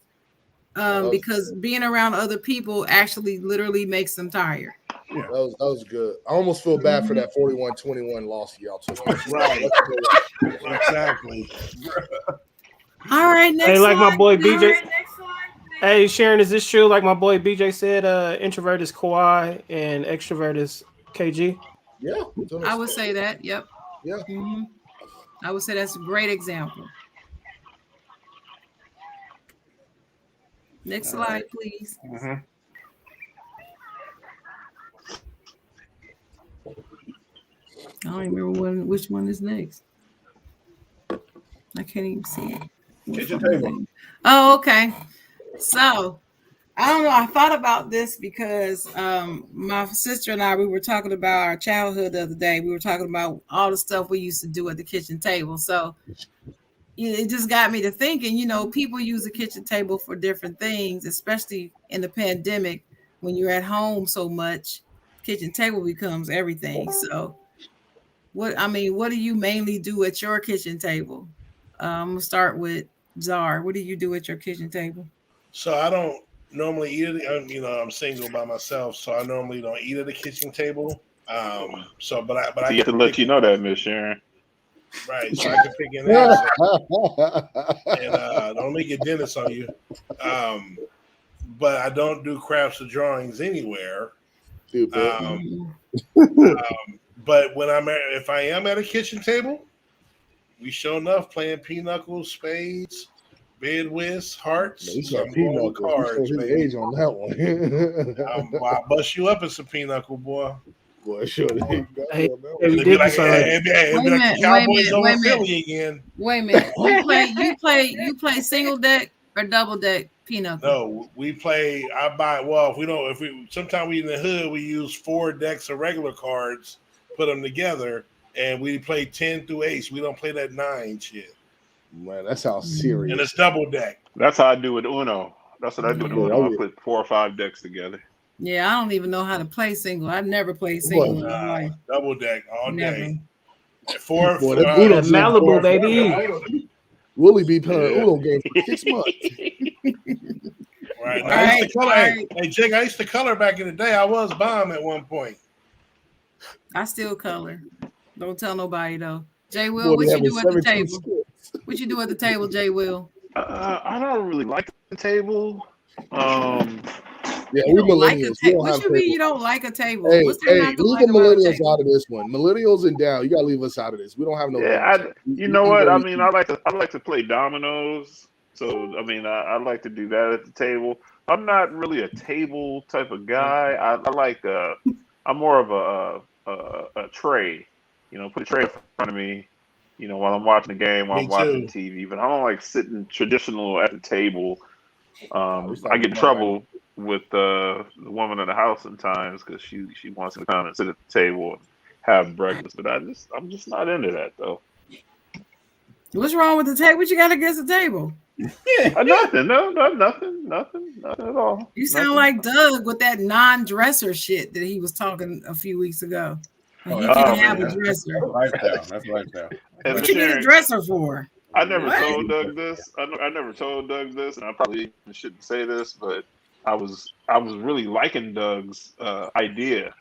Because being around other people actually literally makes them tired. Yeah. That was good. I almost feel bad for that 41-21 loss y'all took. Right. Exactly. All right, next hey, like my boy BJ. Right, hey, Sharon, is this true? Like my boy BJ said, introvert is Kawhi and extrovert is KG. Yeah, I would say that. Yep. Yeah. Mm-hmm. I would say that's a great example. Next slide, please. Mm-hmm. I don't even remember which one is next. I can't even see it. Kitchen table. Oh, okay. So I don't know. I thought about this because my sister and I, we were talking about our childhood the other day. We were talking about all the stuff we used to do at the kitchen table. So it just got me to thinking, people use the kitchen table for different things, especially in the pandemic when you're at home so much, kitchen table becomes everything. So what do you mainly do at your kitchen table? I'm gonna start with Czar. What do you do at your kitchen table? So I don't normally eat it. I'm single by myself, so I normally don't eat at the kitchen table. I have to let you know that, Miss Sharon. Right, so I can pick an answer and don't make it Dennis on you. But I don't do crafts or drawings anywhere. But if I am at a kitchen table, we show enough playing pinochle, spades, bid whist, hearts. Some cards, age on that one. I'll bust you up in some pinochle, boy. Boy, sure. Wait a minute. You play single deck or double deck pinochle? No, we play. Sometimes we in the hood we use 4 decks of regular cards, put them together, and we play 10 through ace. We don't play that 9 shit. Man, that sounds serious. And it's double deck. That's how I do with Uno. That's what I do in the window. I put 4 or 5 decks together. Yeah, I don't even know how to play single. I never played single in my life. Double deck all Never. day. Four, Boy, that Uno Malibu, baby. Willie be playing Uno game for 6 months. Right. I used to color. Hey, Jake, I used to color back in the day. I was bomb at one point. I still color. Don't tell nobody though. Jay Will, what you do at the table? What you do at the table, Jay Will? I don't really like the table. Yeah, we millennials. What you mean you don't like a table? Hey, What's there not to leave like the millennials out of this one. Millennials and down, you gotta leave us out of this. We don't have no. Yeah, you know what? I mean, I like to play dominoes. So I mean, I like to do that at the table. I'm not really a table type of guy. I like I'm more of a tray. You know, put a tray in front of me. You know, while I'm watching the game, while I'm watching TV. But I don't like sitting traditional at the table. I get in trouble with the woman in the house sometimes because she wants to come and sit at the table and have breakfast. But I'm just not into that though. What's wrong with the table? What you got against the table? Nothing. No, nothing at all. You sound like Doug with that non-dresser shit that he was talking a few weeks ago. He didn't have a dresser. That's lifestyle. What you need a dresser for? I never told Doug this. I never told Doug this, and I probably shouldn't say this, but I was really liking Doug's idea,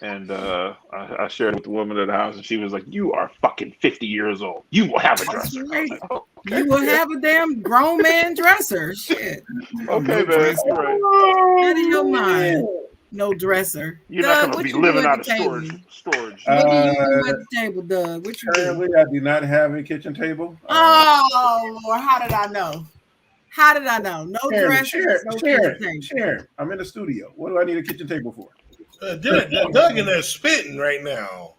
and I shared it with the woman at the house, and she was like, "You are fucking 50 years old. You will have a dresser." Right. Like, oh, okay. You will have a damn grown man dresser. Shit. Okay, man. All right. Out of your mind. No dresser. You're Doug, not going to be living out of storage. What do you do at the table, Doug? What you currently, I do not have a kitchen table. Oh, Lord, how did I know? How did I know? No dresser, no kitchen table. Sharon, I'm in the studio. What do I need a kitchen table for? Doug in there spitting right now.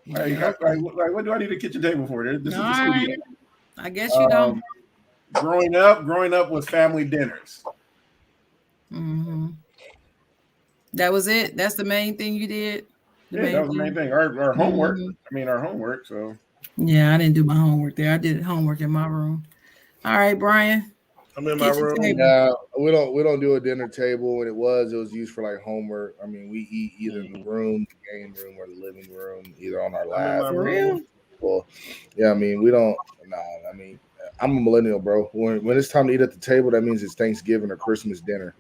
What do I need a kitchen table for? This is the studio. I guess you don't. Growing up with family dinners. Mm-hmm. That was it. That's the main thing you did. That was the main thing. Our homework. I mean, our homework. So. Yeah, I didn't do my homework there. I did homework in my room. All right, Brian. I'm in my room. Yeah, we don't do a dinner table. When it was used for like homework. I mean, we eat either in the room, the game room, or the living room, either on our lap. For real? Well, yeah, I mean, we don't. I mean, I'm a millennial, bro. When it's time to eat at the table, that means it's Thanksgiving or Christmas dinner.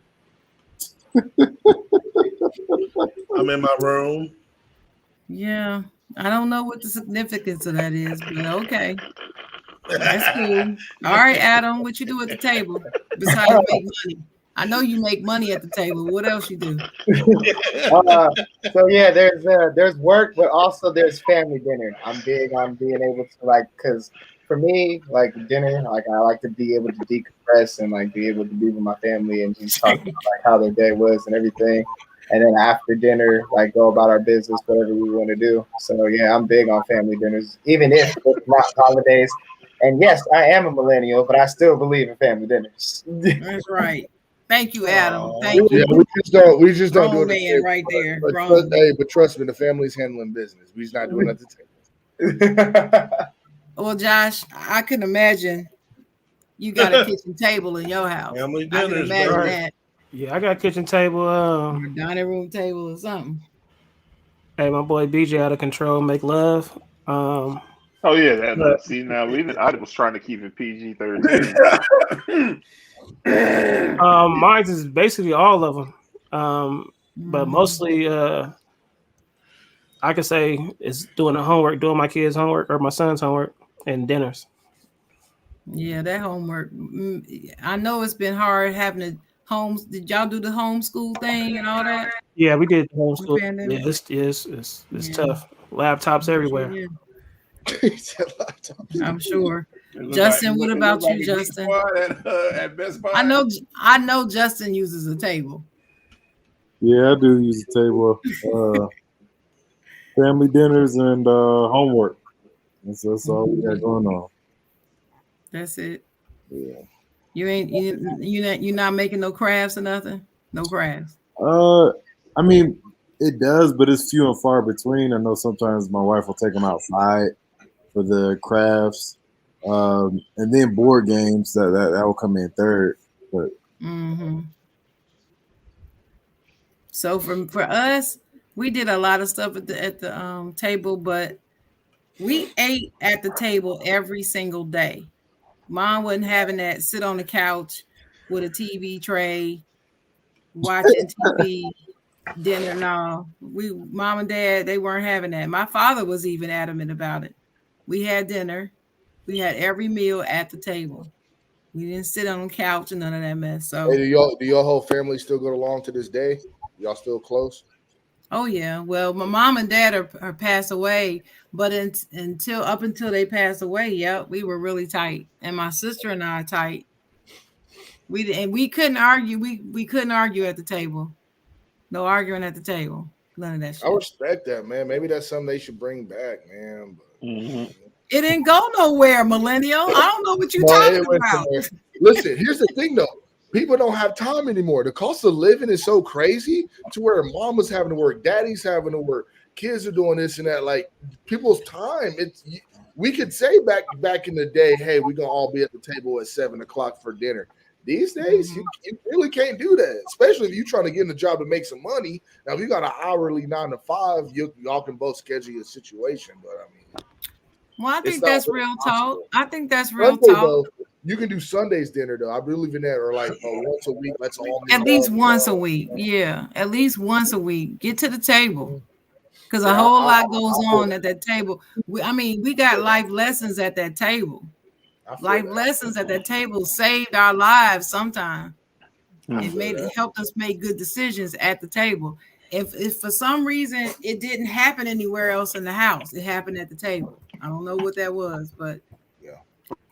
I'm in my room. Yeah, I don't know what the significance of that is, but okay. That's cool. All right, Adam, what you do at the table besides make money? I know you make money at the table. What else you do? So yeah, there's work, but also there's family dinner. I'm big on being able to because for me, like dinner, like I like to be able to decompress and like be able to be with my family and just talk about like how their day was and everything. And then after dinner, like go about our business, whatever we want to do. So yeah, I'm big on family dinners, even if it's not holidays. And yes, I am a millennial, but I still believe in family dinners. That's right. Thank you, Adam. Thank you. Yeah, we just don't do it. Man right there. But trust me, the family's handling business. We're just not doing it at the table. Well, Josh, I can imagine you got a kitchen table in your house. Family I can dinners, imagine bro. that. Yeah, I got a kitchen table. Or a dining room table or something. Hey, my boy BJ out of control, make love. Oh yeah, see now I was trying to keep it PG-13. Mine is basically all of them, but mostly I could say it's doing my kids' homework or my son's homework and dinners. Yeah, that homework. I know it's been hard having to Did y'all do the homeschool thing and all that? Yeah, we did the homeschool. Yeah, it's tough. Laptops everywhere. Yeah. I'm sure. Justin, what about you, Justin? At Best Buy. I know Justin uses a table. Yeah, I do use a table. Family dinners and homework. That's all we got going on. That's it. Yeah. You're not making no crafts or nothing? No crafts. I mean, it does, but it's few and far between. I know sometimes my wife will take them outside for the crafts, and then board games that will come in third. But Mm-hmm. So for us, we did a lot of stuff at the table, but we ate at the table every single day. Mom wasn't having that sit on the couch with a TV tray, watching TV, dinner. No, mom and dad, they weren't having that. My father was even adamant about it. We had dinner. We had every meal at the table. We didn't sit on the couch and none of that mess. So, Hey, do your whole family still go along to this day? Y'all still close? oh yeah. Well, my mom and dad are passed away, but until they passed away, yeah, we were really tight. And my sister and I are tight. We couldn't argue. We couldn't argue at the table. No arguing at the table. None of that shit. I respect that, man. Maybe that's something they should bring back, man. But, It didn't go nowhere, millennial. I don't know what you're talking about. Listen, here's the thing, though. People don't have time anymore. The cost of living is so crazy to where mama's having to work, daddy's having to work, kids are doing this and that. Like people's time, we could say back in the day, hey, we're gonna all be at the table at 7:00 for dinner. These days, you really can't do that, especially if you're trying to get in the job to make some money. Now, if you got an hourly 9 to 5, y'all can both schedule your situation. But I mean, well, I think that's real talk. I think that's real talk. Though, you can do Sunday's dinner though. I believe in that, or like once a week. Let's all at least once a week. Yeah, at least once a week. Get to the table because a whole lot goes on at that table. We got life lessons at that table. Life lessons at that table saved our lives sometimes. It helped us make good decisions at the table. If for some reason it didn't happen anywhere else in the house, it happened at the table. I don't know what that was, but yeah.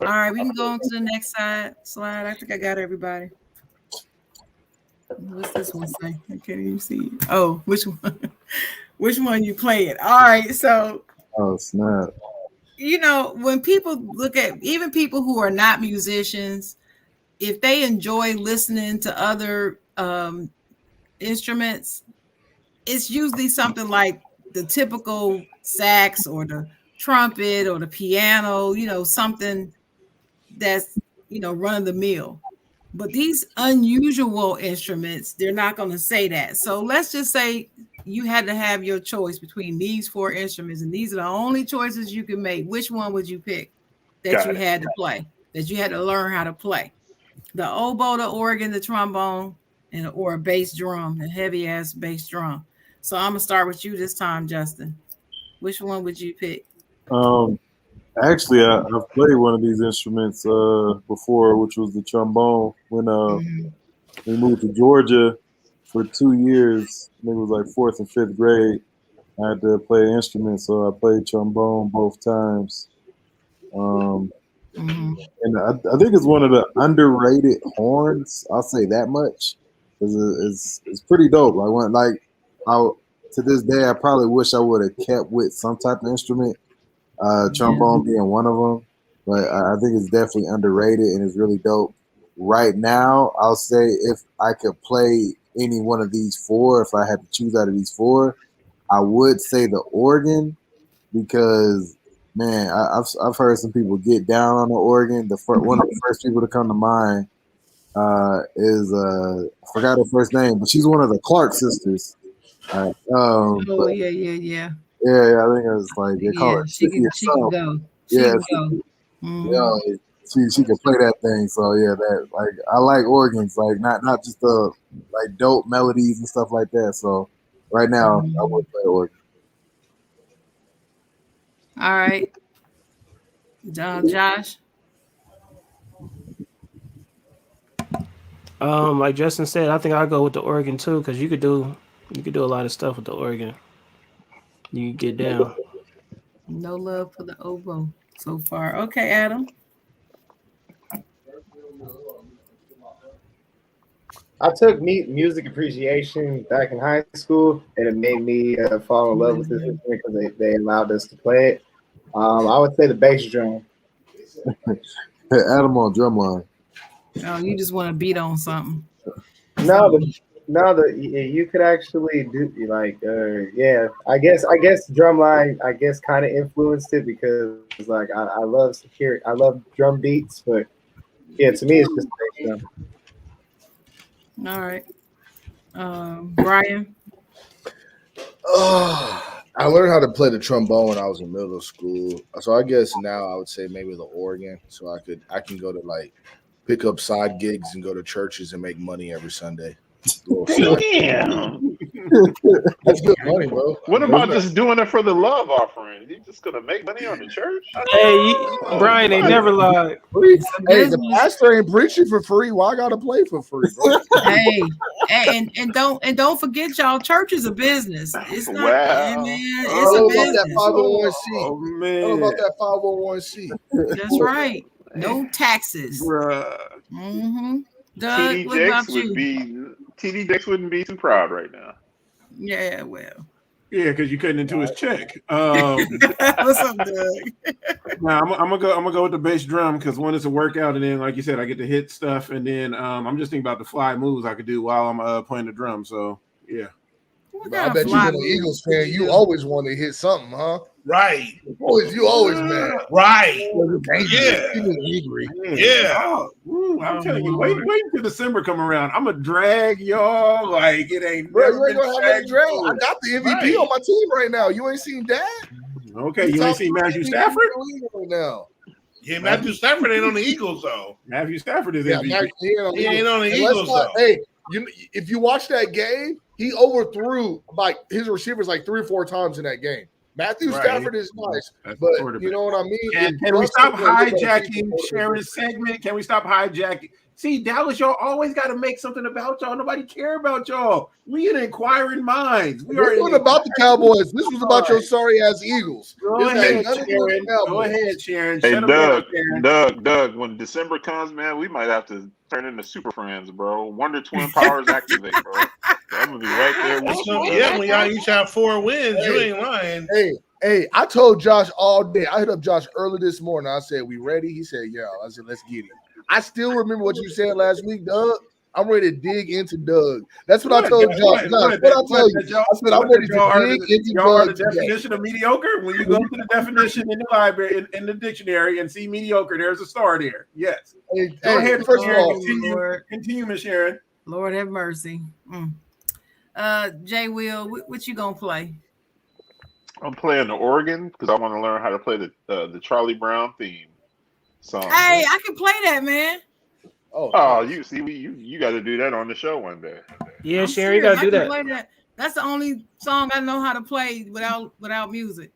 All right, we can go on to the next slide. I think I got everybody. What's this one say? I can't even see. Oh, which one? Which one you playing? All right, so. Oh snap! When people look at even people who are not musicians, if they enjoy listening to other instruments, it's usually something like the typical sax or the trumpet or the piano, something that's, run of the mill. But these unusual instruments, they're not going to say that. So let's just say you had to have your choice between these 4 instruments, and these are the only choices you can make. Which one would you pick that you had to play, that you had to learn how to play? The oboe, the organ, the trombone, or a bass drum, a heavy ass bass drum. So I'm gonna start with you this time, Justin. Which one would you pick? Actually, I've played one of these instruments before, which was the trombone. When we moved to Georgia for 2 years, I think it was like 4th and 5th grade, I had to play an instrument, so I played trombone both times. And I think it's one of the underrated horns. I'll say that much. It's pretty dope. To this day, I probably wish I would have kept with some type of instrument. Trombone being one of them, but I think it's definitely underrated and it's really dope. Right now, I'll say if I could play any one of these 4, if I had to choose out of these 4, I would say the organ because, man, I've heard some people get down on the organ. One of the first people to come to mind is I forgot her first name, but she's one of the Clark sisters. Yeah. Yeah, I think it was like they call it. She can go. She can play that thing. So yeah, that I like organs, not just the dope melodies and stuff like that. So right now I would play organ. All right, Josh. Like Justin said, I think I'll go with the organ too, because you could do a lot of stuff with the organ. You get down. No love for the oboe so far. Okay, Adam. I took music appreciation back in high school, and it made me fall in love with this instrument because they allowed us to play it. I would say the bass drum. Adam on drumline. Oh, you just want to beat on something. You could actually do I guess drumline kind of influenced it because I love drum beats, but yeah, to me it's just bass drum. All right. Brian. I learned how to play the trombone when I was in middle school. So I guess now I would say maybe the organ. So I can go to like pick up side gigs and go to churches and make money every Sunday. Damn. That's good money, bro. What about just doing it for the love offering? You just gonna make money on the church? Hey, Brian ain't never lied. Hey, the pastor ain't preaching for free. Why I gotta play for free, bro? Hey, and don't forget, y'all. Church is a business. It's not. Wow. Man, it's a business. Oh man, What about that 501c? That's right. No taxes. Bruh. Mm-hmm. Doug, TD what Jakes about you? TD Jakes wouldn't be too proud right now. Yeah, well. Yeah, because you couldn't into his check. What's up, Doug? Nah, I'm gonna go with the bass drum because one is a workout, and then like you said, I get to hit stuff, and then I'm just thinking about the fly moves I could do while I'm playing the drum. So yeah. I bet you been an Eagles fan. You always want to hit something, huh? Right. You always mad. Right. Yeah. Angry. Yeah. Oh, I'm telling you, wait until December come around. I'm gonna drag y'all like it ain't. Bro, you ain't gonna have no drag. I got the MVP on my team right now. You ain't seen that? Okay, you ain't seen Matthew Stafford right now. Yeah, Matthew Stafford ain't on the Eagles though. Matthew Stafford is MVP. He ain't on the Eagles though. Hey, if you watch that game, he overthrew like his receivers like 3 or 4 times in that game. Matthew Stafford is nice, but you know what I mean? Can we stop hijacking Sharon's segment? Can we stop hijacking? See, Dallas, y'all always got to make something about y'all. Nobody care about y'all. We in inquiring minds. This wasn't about the Cowboys. This was about your sorry ass Eagles. Go ahead, Sharon. Go ahead, Sharon. Hey, Shut Doug, when December comes, man, we might have to turn into Super Friends, bro. Wonder Twin powers activate, bro. I'm gonna be right there with you. Yeah, when y'all each have 4 wins, you ain't lying. Hey, I told Josh all day. I hit up Josh early this morning. I said, "We ready?" He said, "Yeah." I said, "Let's get it." I still remember what you said last week, Doug. I'm ready to dig into Doug. That's what I told Josh. What I tell you? I said, I'm ready to dig into Doug. The definition of mediocre? When you go to the definition in the library, in the dictionary, and see mediocre, there's a star there. Yes. Go ahead. First of all, continue, Miss Sharon. Lord have mercy. Jay Will, what you gonna play? I'm playing the organ because I want to learn how to play the Charlie Brown theme song. Hey, I can play that, man. Oh, you see, you got to do that on the show one day. Yeah, Sharon, you got to do that. That's the only song I know how to play without music.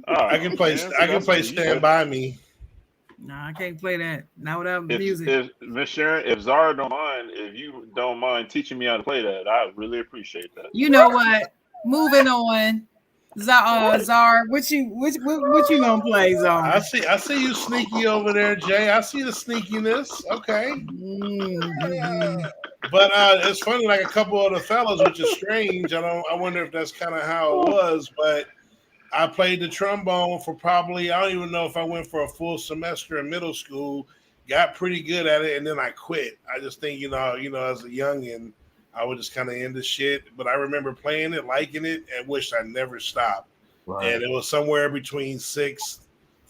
I can play Stand By Me. No, I can't play that. Not without music. If Miss Sharon, if Zara if you don't mind teaching me how to play that, I really appreciate that. You know what? Moving on. Zara, what you gonna play, Zara? I see you sneaky over there, Jay. I see the sneakiness. Okay. But it's funny, like a couple of the fellas, which is strange. I wonder if that's kind of how it was, but I played the trombone for probably, I don't even know if I went for a full semester in middle school, got pretty good at it, and then I quit. I just think, as a youngin', I would just kind of end the shit. But I remember playing it, liking it, and wished I never stopped. Right. And it was somewhere between 5th,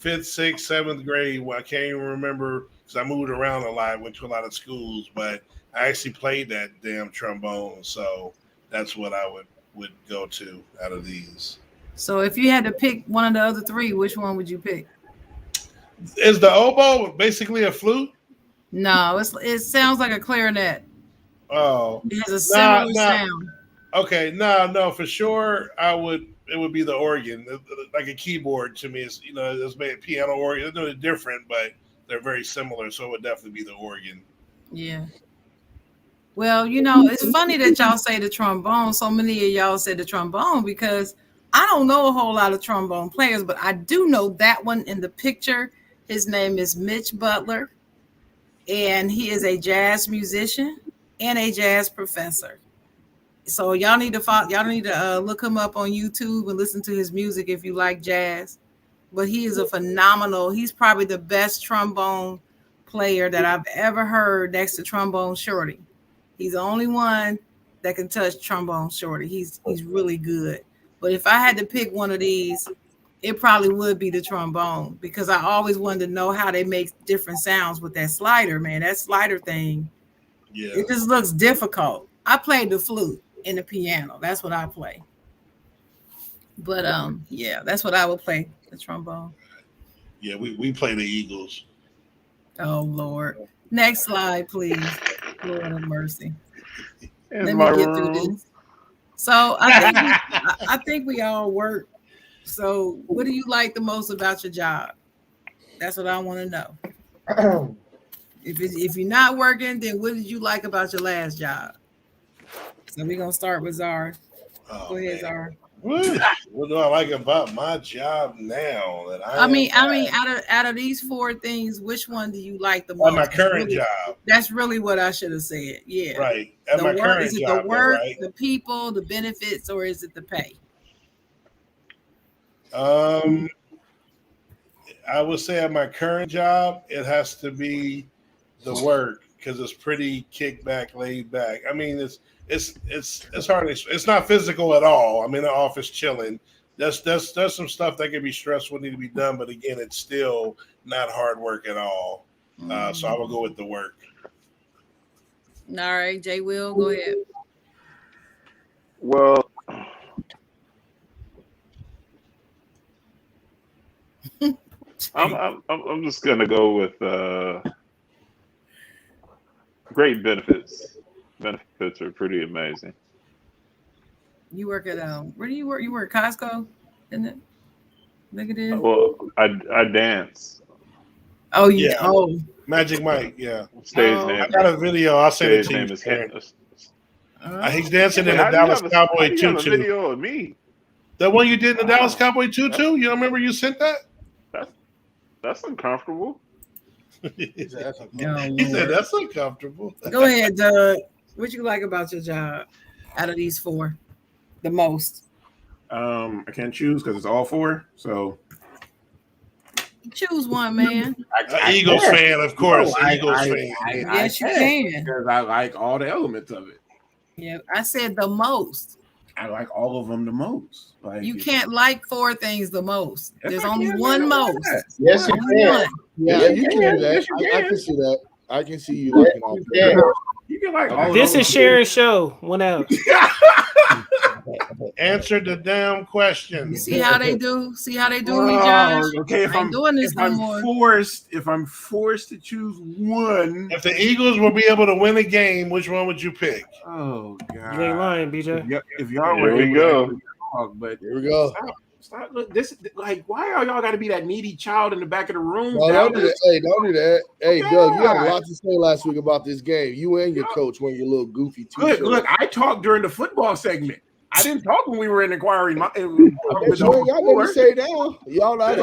6th, 7th grade. Well, I can't even remember because I moved around a lot, went to a lot of schools, but I actually played that damn trombone. So that's what I would go to out of these. So if you had to pick one of the other 3, which one would you pick? Is the oboe basically a flute? No, it sounds like a clarinet. Oh, it has a similar sound. Okay, no, for sure. It would be the organ, like a keyboard to me. It's it's made piano organ. They're different, but they're very similar. So it would definitely be the organ. Yeah. Well, it's funny that y'all say the trombone. So many of y'all say the trombone because I don't know a whole lot of trombone players, but I do know that one in the picture. His name is Mitch Butler, and he is a jazz musician and a jazz professor. So y'all need to look him up on YouTube and listen to his music if you like jazz. But he is he's probably the best trombone player that I've ever heard next to Trombone Shorty. He's the only one that can touch Trombone Shorty. He's really good. But if I had to pick one of these, it probably would be the trombone because I always wanted to know how they make different sounds with that slider, man. That slider thing Yeah. It just looks difficult. I played the flute and the piano. That's what I play. But yeah, that's what I would play, the trombone. Yeah, we play the Eagles. Oh Lord. Next slide, please. Lord have mercy. In Let my me get through room. this. So I think we all work. So what do you like the most about your job? That's what I want to know. If you're not working, then what did you like about your last job? So we're gonna start with Zara. Oh, Go ahead, man. Zara. What do I like about my job now that I mean, out of these four things, which one do you like the most? At my current job. That's really what I should have said. Yeah. Right. At the my work, current is it job, the work, right? the people, the benefits, or is it the pay? I would say at my current job, it has to be the work because it's pretty kickback, laid back. I mean, it's hardly it's not physical at all. I'm in the office chilling. There's some stuff that can be stressful, need to be done, but again, it's still not hard work at all. So I will go with the work. All right, Jay Will, go ahead. Well, I'm just gonna go with great benefits. Benefits are pretty amazing. You work at where do you work? You work at Costco, isn't it? Look at it. Well, I dance. Oh, you Yeah. Magic Mike, yeah. Stage name. I got a video. I'll send it Stage to you. name is He's dancing in the How do Dallas you Cowboy have a tutu. video of me? The one you did in the Dallas Cowboy tutu? You don't remember you sent that? That's uncomfortable. He said that's uncomfortable. Go ahead, Doug. What you like about your job out of these four? The most. I can't choose because it's all four. So choose one, man. Eagles fan, of course. Eagles fan. Yes, you can. Because I like all the elements of it. Yeah, I said the most. I like all of them the most. Like you can't like four things the most. There's only can, one man. most. Yes, you can. Yeah, you can do that. I can see that. I can see you liking all four. You can like all this is Sharon's show. One out. Answer the damn question. You see how they do? See how they do me, Josh? Okay, if I'm doing this if no I'm more. if I'm forced to choose one. If the Eagles will be able to win a game, which one would you pick? Oh God. You ain't lying, BJ. If y'all Here were we able go. to talk, but here we go. Stop, look, this like why are y'all got to be that needy child in the back of the room? No, don't do that. Hey, don't do that. Hey, Oh, Doug, you had God. a lot to say last week about this game. You and your coach wearing your little goofy t-shirt. Look, I talked during the football segment. I didn't talk when we were in Inquiring. Y'all never say now. Y'all not.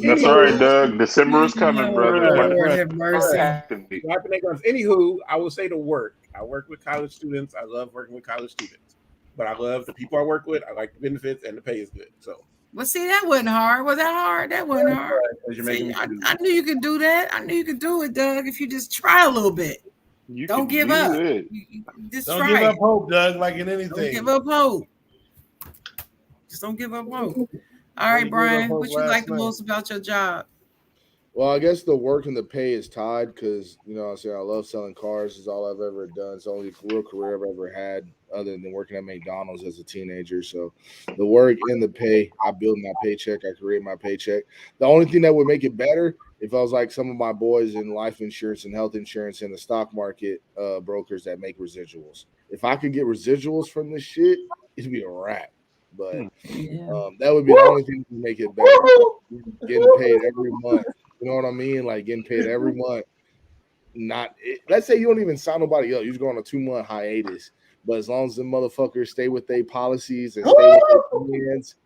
That's all right, Doug. December is coming, brother. Lord have mercy. Anywho, I will say the work. I work with college students. I love working with college students. But I love the people I work with. I like the benefits, and the pay is good. So. Well, see, that wasn't hard. Was that hard? That wasn't hard. See, I knew you could do that. I knew you could do it, Doug, if you just try a little bit. Don't give up. Just don't try give up it. hope, Doug, like in anything. Don't give up hope. Just don't give up hope. All right, Brian, what you like the most about your job? Well, I guess the work and the pay is tied because, you know, I love selling cars. It's all I've ever done. It's the only real career I've ever had other than working at McDonald's as a teenager. So the work and the pay, I build my paycheck. I create my paycheck. The only thing that would make it better if I was like some of my boys in life insurance and health insurance and the stock market brokers that make residuals. If I could get residuals from this shit, it'd be a wrap. But that would be the only thing that would make it better. Getting paid every month. You know what I mean? Like getting paid every month. Let's say you don't even sign nobody up. You just go on a 2-month hiatus. But as long as the motherfuckers stay with their policies and stay with their plans,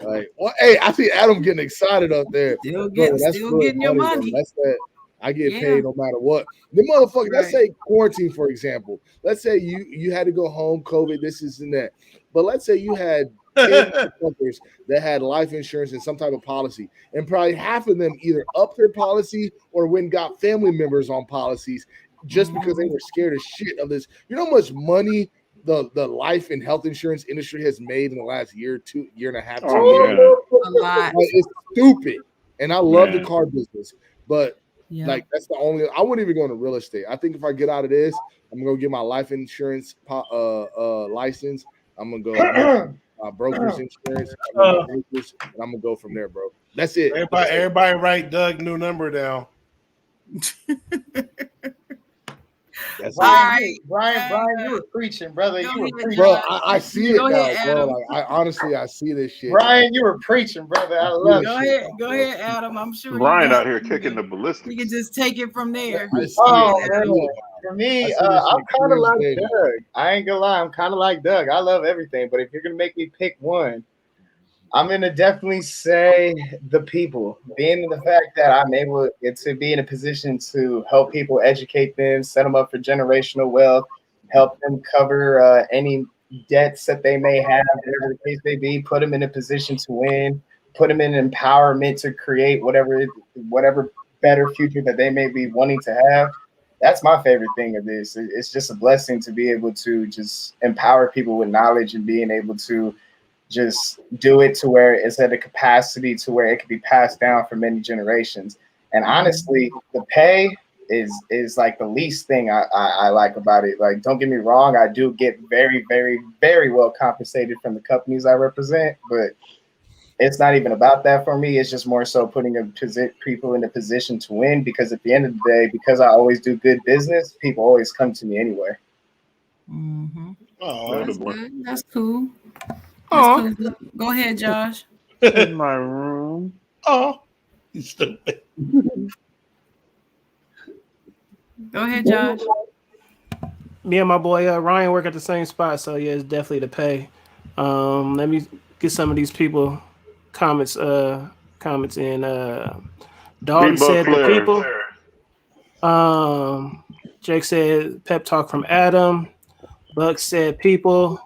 like, well, hey, I see Adam getting excited up there. Still getting your money. That's that. I get paid no matter what. The motherfucker, let's say quarantine, for example. Let's say you had to go home, COVID, this and that. But let's say you had 10 motherfuckers that had life insurance and some type of policy, and probably half of them either upped their policy or went and got family members on policies just because they were scared as shit of this. You know how much money the life and health insurance industry has made in the last year and a half, 2 years? A lot. Like, it's stupid. And I love the car business, but Yeah. Like that's the only. I wouldn't even go into real estate. I think if I get out of this, I'm gonna go get my life insurance license. I'm gonna go get my broker's insurance. I'm gonna brokers, and I'm gonna go from there, bro. That's it. Everybody write Doug new number down. That's Brian, you were preaching, brother. You were preaching. Bro, I see it Go now, ahead, bro. Adam. Like I honestly, I see this shit. Brian, you were preaching, brother. I love it. Go ahead, Adam. I'm sure Brian out here kicking the ballistics. You can just take it from there. Oh man, for me, I'm kind of like Doug. I ain't gonna lie, I'm kind of like Doug. I love everything, but if you're gonna make me pick one, I'm gonna definitely say the people. Being the fact that I'm able to be in a position to help people, educate them, set them up for generational wealth, help them cover any debts that they may have, whatever the case may be, put them in a position to win, put them in empowerment to create whatever better future that they may be wanting to have. That's my favorite thing of this. It's just a blessing to be able to just empower people with knowledge and being able to just do it to where it's at a capacity to where it can be passed down for many generations. And honestly, the pay is like the least thing I like about it. Like, don't get me wrong, I do get very, very, very well compensated from the companies I represent, but it's not even about that for me. It's just more so putting people in a position to win, because at the end of the day, because I always do good business, people always come to me anyway. Mm-hmm. Oh, that's good. That's cool. Oh, that's cool. Go ahead, Josh. In my room. Oh, you stupid. Go ahead, Josh. Me and my boy Ryan work at the same spot, so yeah, it's definitely the pay. Let me get some of these people comments in. Dalton said the people. Jake said pep talk from Adam. Buck said people.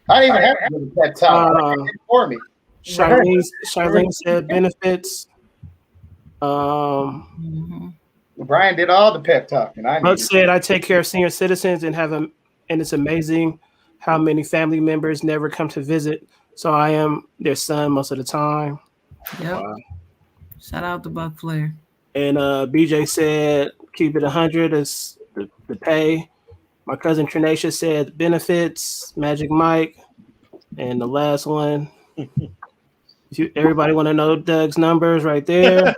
I didn't even have to do the pep talk for me. Charlene said benefits. Brian did all the pep talking. Buck said I take care of senior citizens and it's amazing how many family members never come to visit. So I am their son most of the time. Yep. Wow. Shout out to Buck Flair. And BJ said keep it 100 is the pay. My cousin Trinacia said benefits, Magic Mike. And the last one, everybody want to know Doug's numbers right there.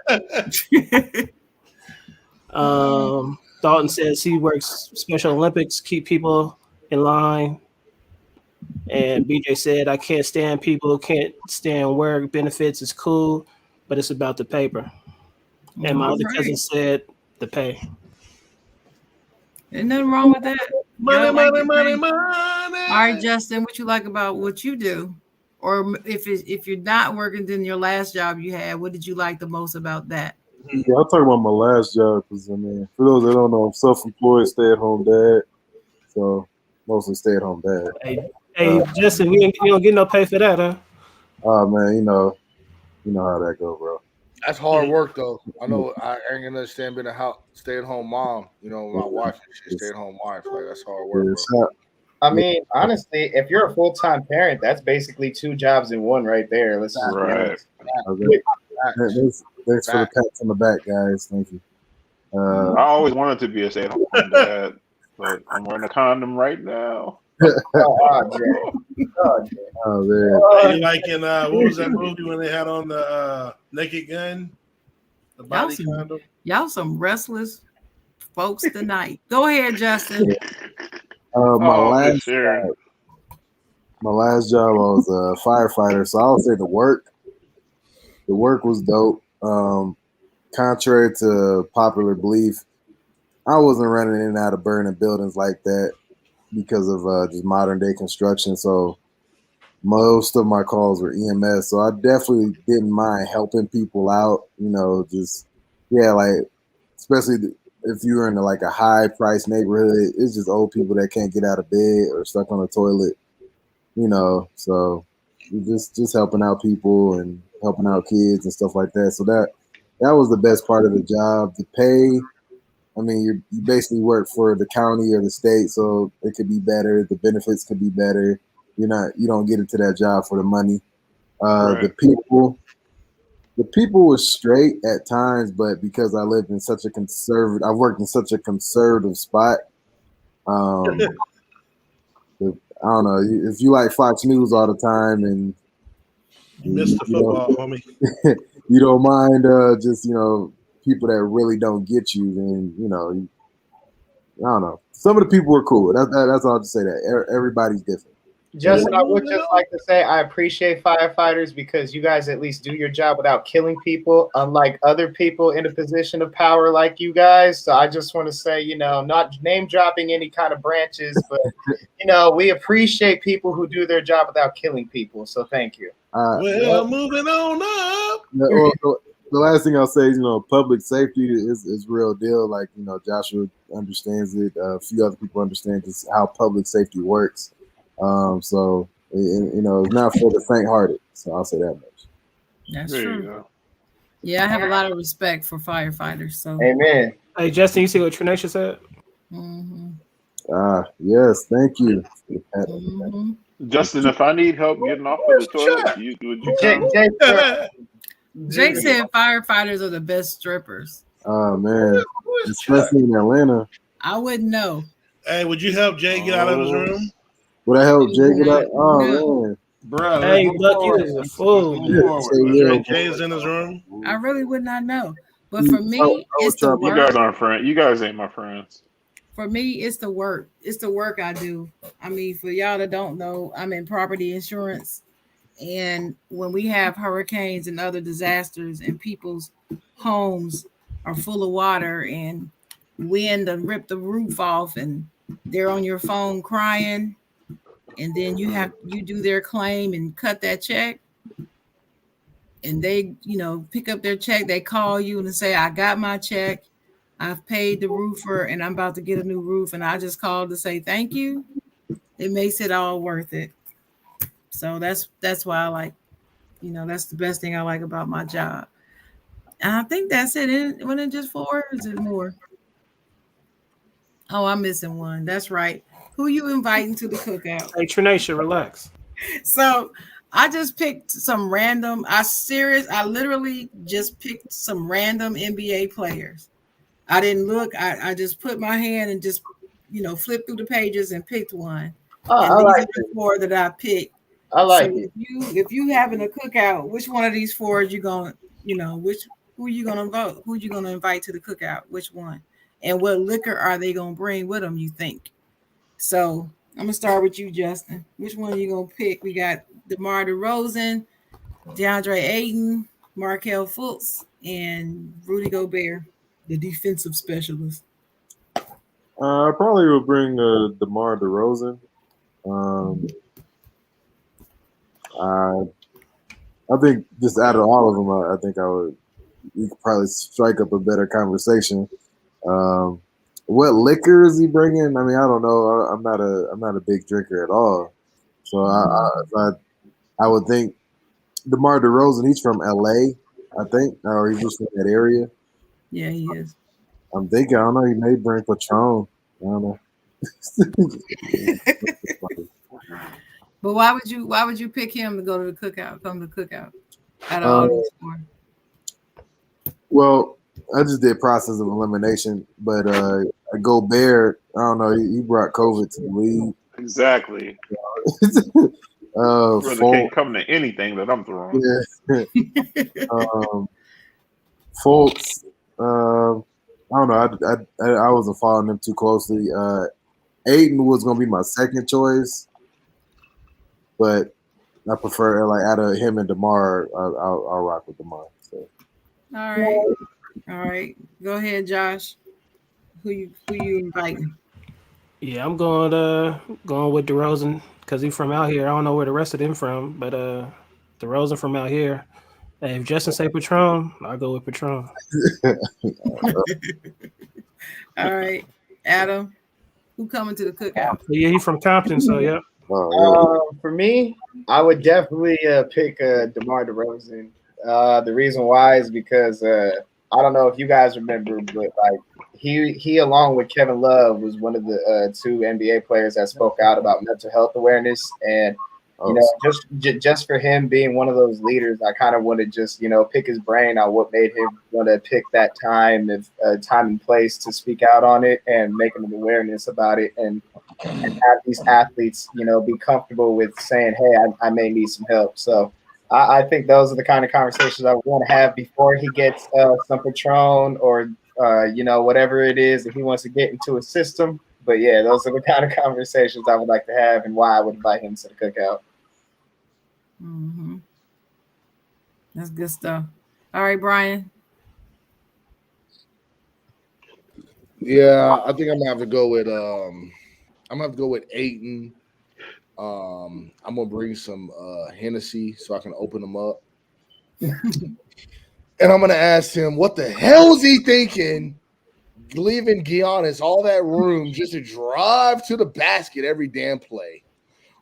Dalton says he works Special Olympics, keep people in line. And BJ said, I can't stand people, can't stand work. Benefits is cool, but it's about the paper. And my other cousin said the pay. Ain't nothing wrong with that. Money. All right, Justin, what you like about what you do? Or if you're not working, then your last job you had, what did you like the most about that? Yeah, I'll talk about my last job because, I mean, for those that don't know, I'm self-employed, stay-at-home dad. So, mostly stay-at-home dad. Hey, Justin, you don't get no pay for that, huh? Oh, man, you know how that go, bro. That's hard work, though. I know I ain't gonna understand being a stay-at-home mom. You know, my wife, she's stay-at-home wife. Like, that's hard work, bro. I mean, honestly, if you're a full-time parent, that's basically 2 jobs in one right there. Let's just be honest. Thanks for the pats on the back, guys. Thank you. I always wanted to be a stay-at-home dad, but I'm wearing a condom right now. Oh, man. You like in what was that movie when they had on the Naked Gun? The body condom. Y'all some restless folks tonight. Go ahead, Justin. My last job, I was a firefighter, so I would say the work was dope. Contrary to popular belief, I wasn't running in and out of burning buildings like that because of just modern day construction. So most of my calls were EMS. So I definitely didn't mind helping people out, like, especially if you were in like a high price neighborhood, it's just old people that can't get out of bed or stuck on the toilet, so just helping out people and helping out kids and stuff like that. So that was the best part of the job. The pay, I mean, you basically work for the county or the state, so it could be better. The benefits could be better. You don't get into that job for the money. Right. The people, the people were straight at times, but because I lived in such a I worked in such a conservative spot. I don't know if you like Fox News all the time and you missed the football, homie. You don't mind just people that really don't get you, then I don't know. Some of the people were cool. That's all I have to say. That everybody's different. Justin, I would just like to say I appreciate firefighters because you guys at least do your job without killing people, unlike other people in a position of power like you guys. So I just want to say, not name dropping any kind of branches, but we appreciate people who do their job without killing people. So thank you. Moving on up. The last thing I'll say is, public safety is real deal. Like, Joshua understands it. A few other people understand just how public safety works. So it's not for the faint-hearted. So I'll say that much. That's there true. You go. Yeah, I have a lot of respect for firefighters. So amen. Hey, Justin, you see what Trinacia said? Yes, thank you. Justin, if I need help getting off of the toilet, would you come? Jake said firefighters are the best strippers. Oh man, especially in Atlanta. I wouldn't know. Hey, would you help Jay get out of his room? Would I help Jay get out? Oh man. Bro, hey, Buck, you is a fool. Jay is in his room. I really would not know. But for me, it's the work. You guys aren't friends. You guys ain't my friends. For me, it's the work. It's the work I do. I mean, for y'all that don't know, I'm in property insurance. And when we have hurricanes and other disasters and people's homes are full of water and wind and rip the roof off and they're on your phone crying, and then you do their claim and cut that check, and they pick up their check, they call you and say, I got my check, I've paid the roofer and I'm about to get a new roof, and I just called to say thank you. It makes it all worth it. So that's why I like, that's the best thing I like about my job. And I think that's it. When it just 4, or is it more? Oh, I'm missing one. That's right. Who you inviting to the cookout? Hey, Trinacia, relax. So I just picked some random. I literally just picked some random NBA players. I didn't look. I just put my hand and just flipped through the pages and picked one. And these are the 4 that I picked. I like it. If you having a cookout, which one of these 4 is you going? Who are you gonna vote? Who are you gonna invite to the cookout? Which one? And what liquor are they gonna bring with them? You think? So I'm gonna start with you, Justin. Which one are you gonna pick? We got DeMar DeRozan, DeAndre Ayton, Markelle Fultz, and Rudy Gobert, the defensive specialist. I probably would bring DeMar DeRozan. I think just out of all of them, I think we could probably strike up a better conversation. What liquor is he bringing? I mean, I don't know. I'm not a big drinker at all, so I would think DeMar DeRozan. He's from LA, I think, or he's just in that area. Yeah, he is. I'm thinking. I don't know. He may bring Patron. I don't know. But why would you pick him to go to the cookout? Come to the cookout out of all these 4? Well, I just did process of elimination, but Gobert, I don't know, he brought COVID to the league. Exactly. Brother can't come to anything that I'm throwing. Yeah. Fultz, I don't know. I wasn't following him too closely. Ayton was going to be my second choice, but I prefer, like, out of him and DeMar, I'll rock with DeMar. So. All right. Go ahead, Josh. Who you inviting? Yeah, I'm going with DeRozan because he's from out here. I don't know where the rest of them from, but DeRozan from out here. Hey, if Justin say Patron, I'll go with Patron. All right, Adam. Who coming to the cookout? Yeah, he's from Compton, so yeah. For me, I would definitely pick DeMar DeRozan. The reason why is because I don't know if you guys remember, but like he along with Kevin Love was one of the 2 NBA players that spoke out about mental health awareness, and You know, just for him being one of those leaders, I kind of want to just, you know, pick his brain on what made him want to pick that time and place to speak out on it and make an awareness about it and have these athletes, you know, be comfortable with saying, hey, I may need some help. So I think those are the kind of conversations I want to have before he gets some Patron or, you know, whatever it is that he wants to get into a system. But yeah, those are the kind of conversations I would like to have and why I would invite him to the cookout. Mm-hmm. That's good stuff. All right, Brian. Yeah, I think I'm gonna have to go with Ayton. I'm gonna bring some Hennessy so I can open them up. And I'm gonna ask him, what the hell is he thinking? Leaving Giannis all that room just to drive to the basket every damn play.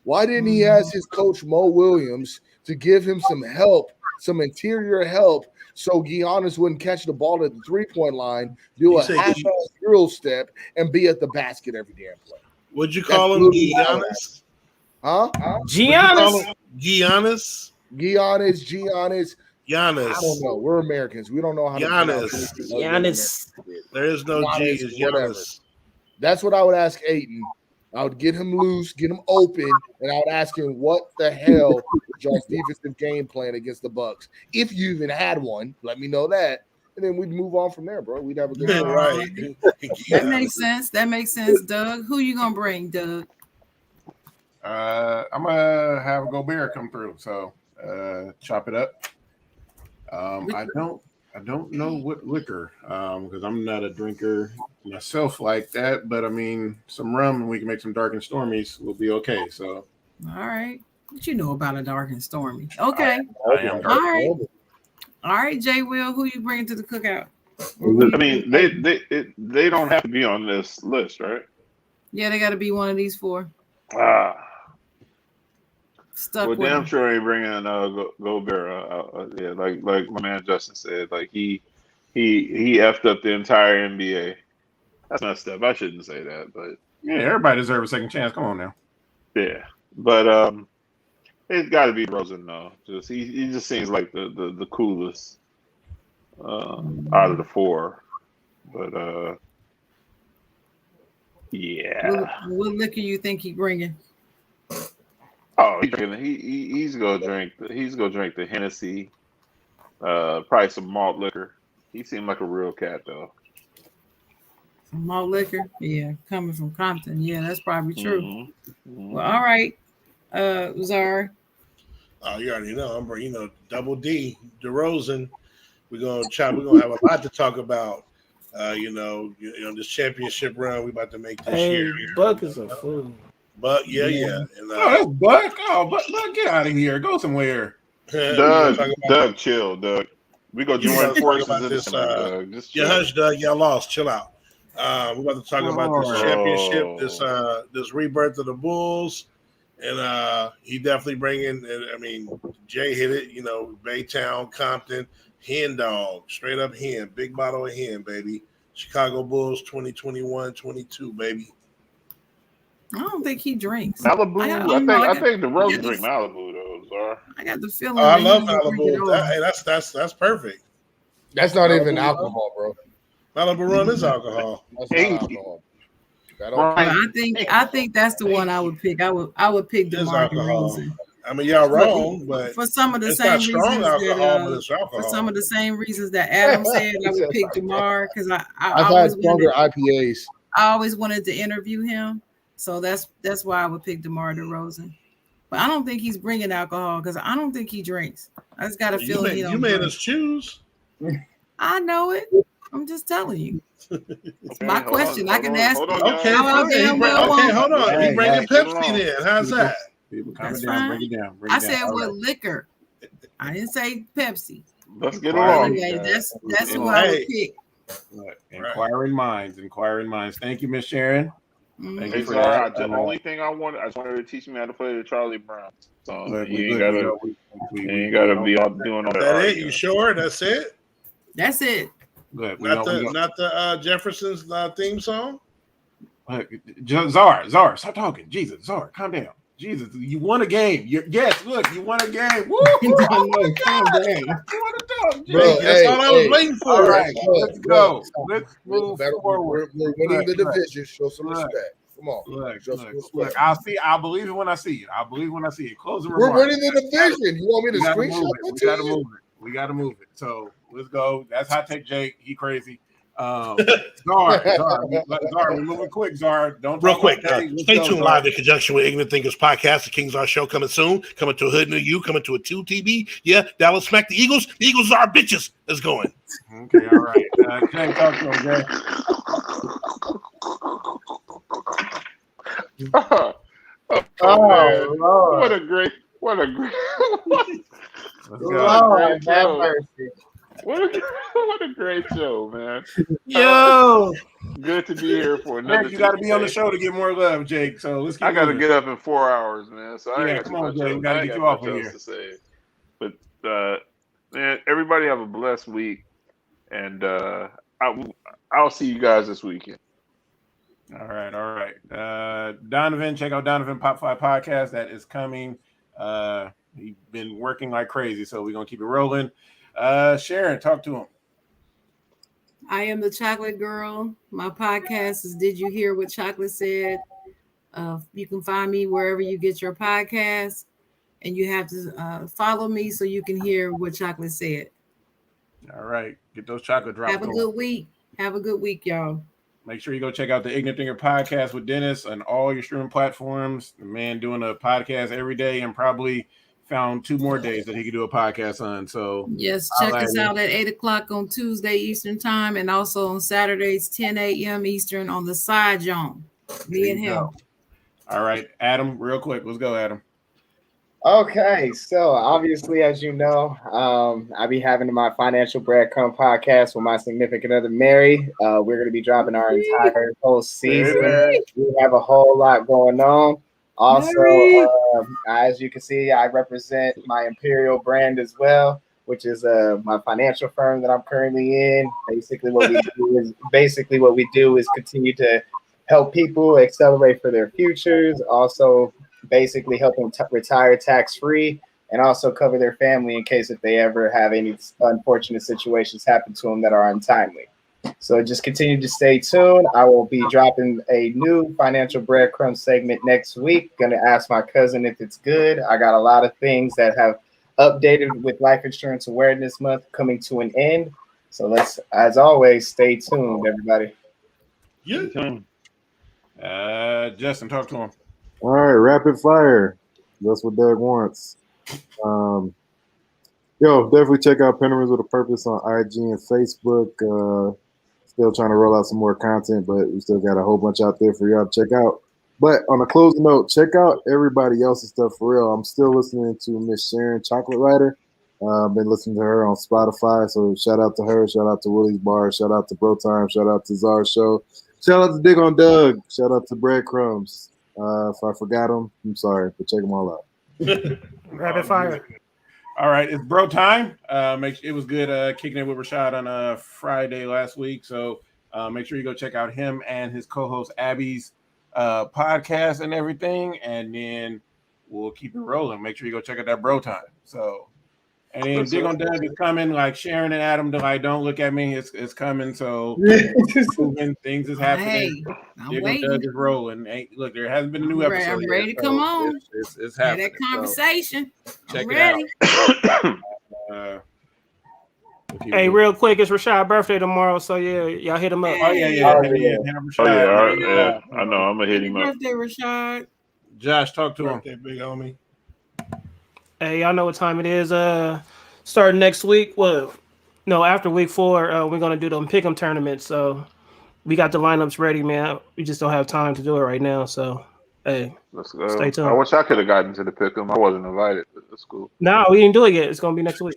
Why didn't he ask his coach Mo Williams to give him some help, some interior help, so Giannis wouldn't catch the ball at the 3-point line, do a half-ass drill step, and be at the basket every damn play? Would you call him Giannis? Huh? Giannis. Giannis. I don't know. We're Americans. We don't know how to pronounce it. Giannis. There is no G. It's Giannis. That's what I would ask Ayton. I would get him loose, get him open, and I would ask him, what the hell was y'all's defensive game plan against the Bucks? If you even had one, let me know that. And then we'd move on from there, bro. We'd have a good time. Right. That makes sense. That makes sense, Doug. Who you gonna bring, Doug? I'm gonna have Gobert come through. So chop it up. I don't know what liquor, because I'm not a drinker myself like that. But I mean, some rum and we can make some dark and stormies. Will be okay. So, all right, what you know about a dark and stormy? Okay, all right, Jay Will, who you bringing to the cookout? I mean, they don't have to be on this list, right? Yeah, they got to be one of these four. Stuck well, damn sure ain't bringing Gobert. Yeah, like my man Justin said, like he effed up the entire NBA. That's messed up. I shouldn't say that, but yeah, everybody deserves a second chance. Come on now. Yeah, but it's got to be Rosen though. Just he just seems like the coolest out of the four. But yeah. What liquor you think he bringing? Oh, he's gonna drink. He's gonna drink the Hennessy, probably some malt liquor. He seemed like a real cat, though. Some malt liquor, yeah, coming from Compton, yeah, that's probably true. Mm-hmm. Well, all right, Zara. Oh, you already know. I'm, Double D, DeRozan. We're gonna have a lot to talk about. This championship run we about to make this year. Buck is a fool. But yeah. And, that's Buck. Oh, but get out of here. Go somewhere. Doug, chill, Doug. We go join forces about this. Doug. Just chill. Hush, Doug. Y'all lost. Chill out. We're about to talk about this championship, this rebirth of the Bulls, and he definitely bringing. I mean, Jay hit it. Baytown, Compton, hen dog, straight up hen, big bottle of hen, baby. Chicago Bulls 2021-22, baby. I don't think he drinks. Malibu. I think the Rose drink Malibu though. Zara. I got the feeling. I love Malibu. That's perfect. That's not even alcohol, bro. Malibu rum is alcohol. That's not alcohol. I think that's the one I would pick. I would pick DeMar DeRozan. I mean, y'all wrong, but for some of the it's same not strong reasons alcohol, but it's alcohol. For some of the same reasons that Adam said, I would pick DeMar because I've had stronger IPAs. I always wanted to interview him. So that's why I would pick DeMar DeRozan. But I don't think he's bringing alcohol because I don't think he drinks. I just got a feeling he don't You made drink. us choose. I know it. I'm just telling you. It's my question. I can ask. Okay, hold on. He's bringing Pepsi then. How's that? People calm down. Break it down. I said what liquor. I didn't say Pepsi. Let's get along. Anyway, that's who I would pick. Inquiring minds. Thank you, Miss Sharon. Thank you for that. The only thing I wanted her to teach me how to play the Charlie Brown. So you ain't gotta be all doing all that. That it? You sure? That's it? That's it. Good. Not the Jefferson's theme song. Zara, stop talking. Jesus, Zara, calm down. Jesus, you won a game. Yes, look, you won a game. Woo! Calm down. You want to talk, Bro, Jay. that's all I was waiting for. All right, let's go. Let's move forward. We're winning the Look, division. Show some look, respect. Come on. Look. I'll believe it when I see it. I'll believe when I see it. Closing We're remarks. winning the division. You want me to screenshot it? We gotta move it. We gotta move it. So let's go. That's hot take Jake. He crazy. Czar, we're moving quick. Czar, don't real talk quick. about that. Stay tuned live in conjunction with Ignorant Thinkers Podcast, the Kings R Show coming soon. Coming to a hood near you. Coming to a 2TB. Yeah, Dallas smack the Eagles. The Eagles are our bitches. Let's going. Okay, all right. Jay, talk to him, Jay. Man. What a great what a great show, man. Yo, good to be here for another. You got to be on the show to get more love, Jake. So let's get. I got to get up in 4 hours, man. So I ain't got come too on, much Jake. else. We got to get you off of here. To say. But man, everybody have a blessed week, and I'll see you guys this weekend. All right. Donovan, check out Donovan Pop 5 podcast. That is coming. He's been working like crazy, so we're gonna keep it rolling. Sharon, talk to him. I am the Chocolate Girl. My podcast is Did You Hear What Chocolate Said? You can find me wherever you get your podcasts, and you have to follow me so you can hear what Chocolate said. All right, get those chocolate drops. Have a good week. Have a good week, y'all. Make sure you go check out the Ignorant Thinker podcast with Dennis on all your streaming platforms. The man doing a podcast every day and probably found 2 more days that he could do a podcast on. So yes, check us out at 8:00 on Tuesday Eastern time, and also on Saturdays 10 a.m. Eastern on the Side Zone. Me and him. All right, Adam, real quick, let's go, Adam. Okay, so obviously, as you know, I be having my Financial Breadcrumb podcast with my significant other, Mary. We're going to be dropping our entire whole season. We have a whole lot going on. Also, as you can see, I represent my Imperial brand as well, which is my financial firm that I'm currently in. Basically, what we do is continue to help people accelerate for their futures. Also, basically help them retire tax-free, and also cover their family in case if they ever have any unfortunate situations happen to them that are untimely. So just continue to stay tuned. I will be dropping a new Financial Breadcrumb segment next week. Gonna ask my cousin if it's good. I got a lot of things that have updated with Life Insurance Awareness Month coming to an end. So let's, as always, stay tuned, everybody. Yeah. Justin, talk to him. All right, rapid fire. That's what Doug wants. Definitely check out Penrose with a Purpose on IG and Facebook. Still trying to roll out some more content, but we still got a whole bunch out there for y'all to check out. But on a closing note, check out everybody else's stuff for real. I'm still listening to Miss Sharon, Chocolate Writer. I've been listening to her on Spotify, so shout out to her. Shout out to Willie's Bar. Shout out to Bro Time. Shout out to Czar's Show. Shout out to Dig on Doug. Shout out to Breadcrumbs. If I forgot them, I'm sorry, but check them all out. Rapid fire. All right, it's bro time. It was good kicking it with Rashad on Friday last week. So make sure you go check out him and his co-host Abby's podcast and everything, and then we'll keep it rolling. Make sure you go check out that bro time. So, and then Dig on Doug is coming. Like Sharon and Adam, don't look at me. It's coming. So things is happening. Hey, I'm Dig on waiting. Doug is rolling. Look, there hasn't been a new episode. I'm ready yet, to come on. It's happening. That conversation. So check I'm ready. it out. Hey, real quick, it's Rashad's birthday tomorrow, so yeah, y'all hit him up. Oh yeah. All right. Yeah, I know. I'm gonna hit him up. Birthday, Rashad. Josh, talk to him. Birthday, big homie. Hey, y'all know what time it is. Starting next week. Well, no, after week 4, we're gonna do the pick'em tournament. So we got the lineups ready, man. We just don't have time to do it right now. So hey, let's go. Stay tuned. I wish I could have gotten to the pick'em. I wasn't invited, but that's cool. No, we didn't do it yet. It's gonna be next week.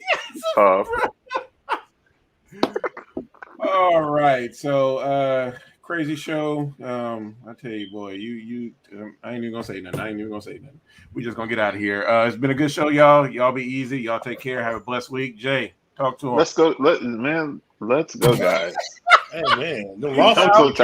All right, so crazy show. I tell you, boy, I ain't even gonna say nothing. We just gonna get out of here. It's been a good show, y'all. Y'all be easy. Y'all take care. Have a blessed week. Jay, talk to him. Let's go. Let's go, guys. Hey man, the I'm so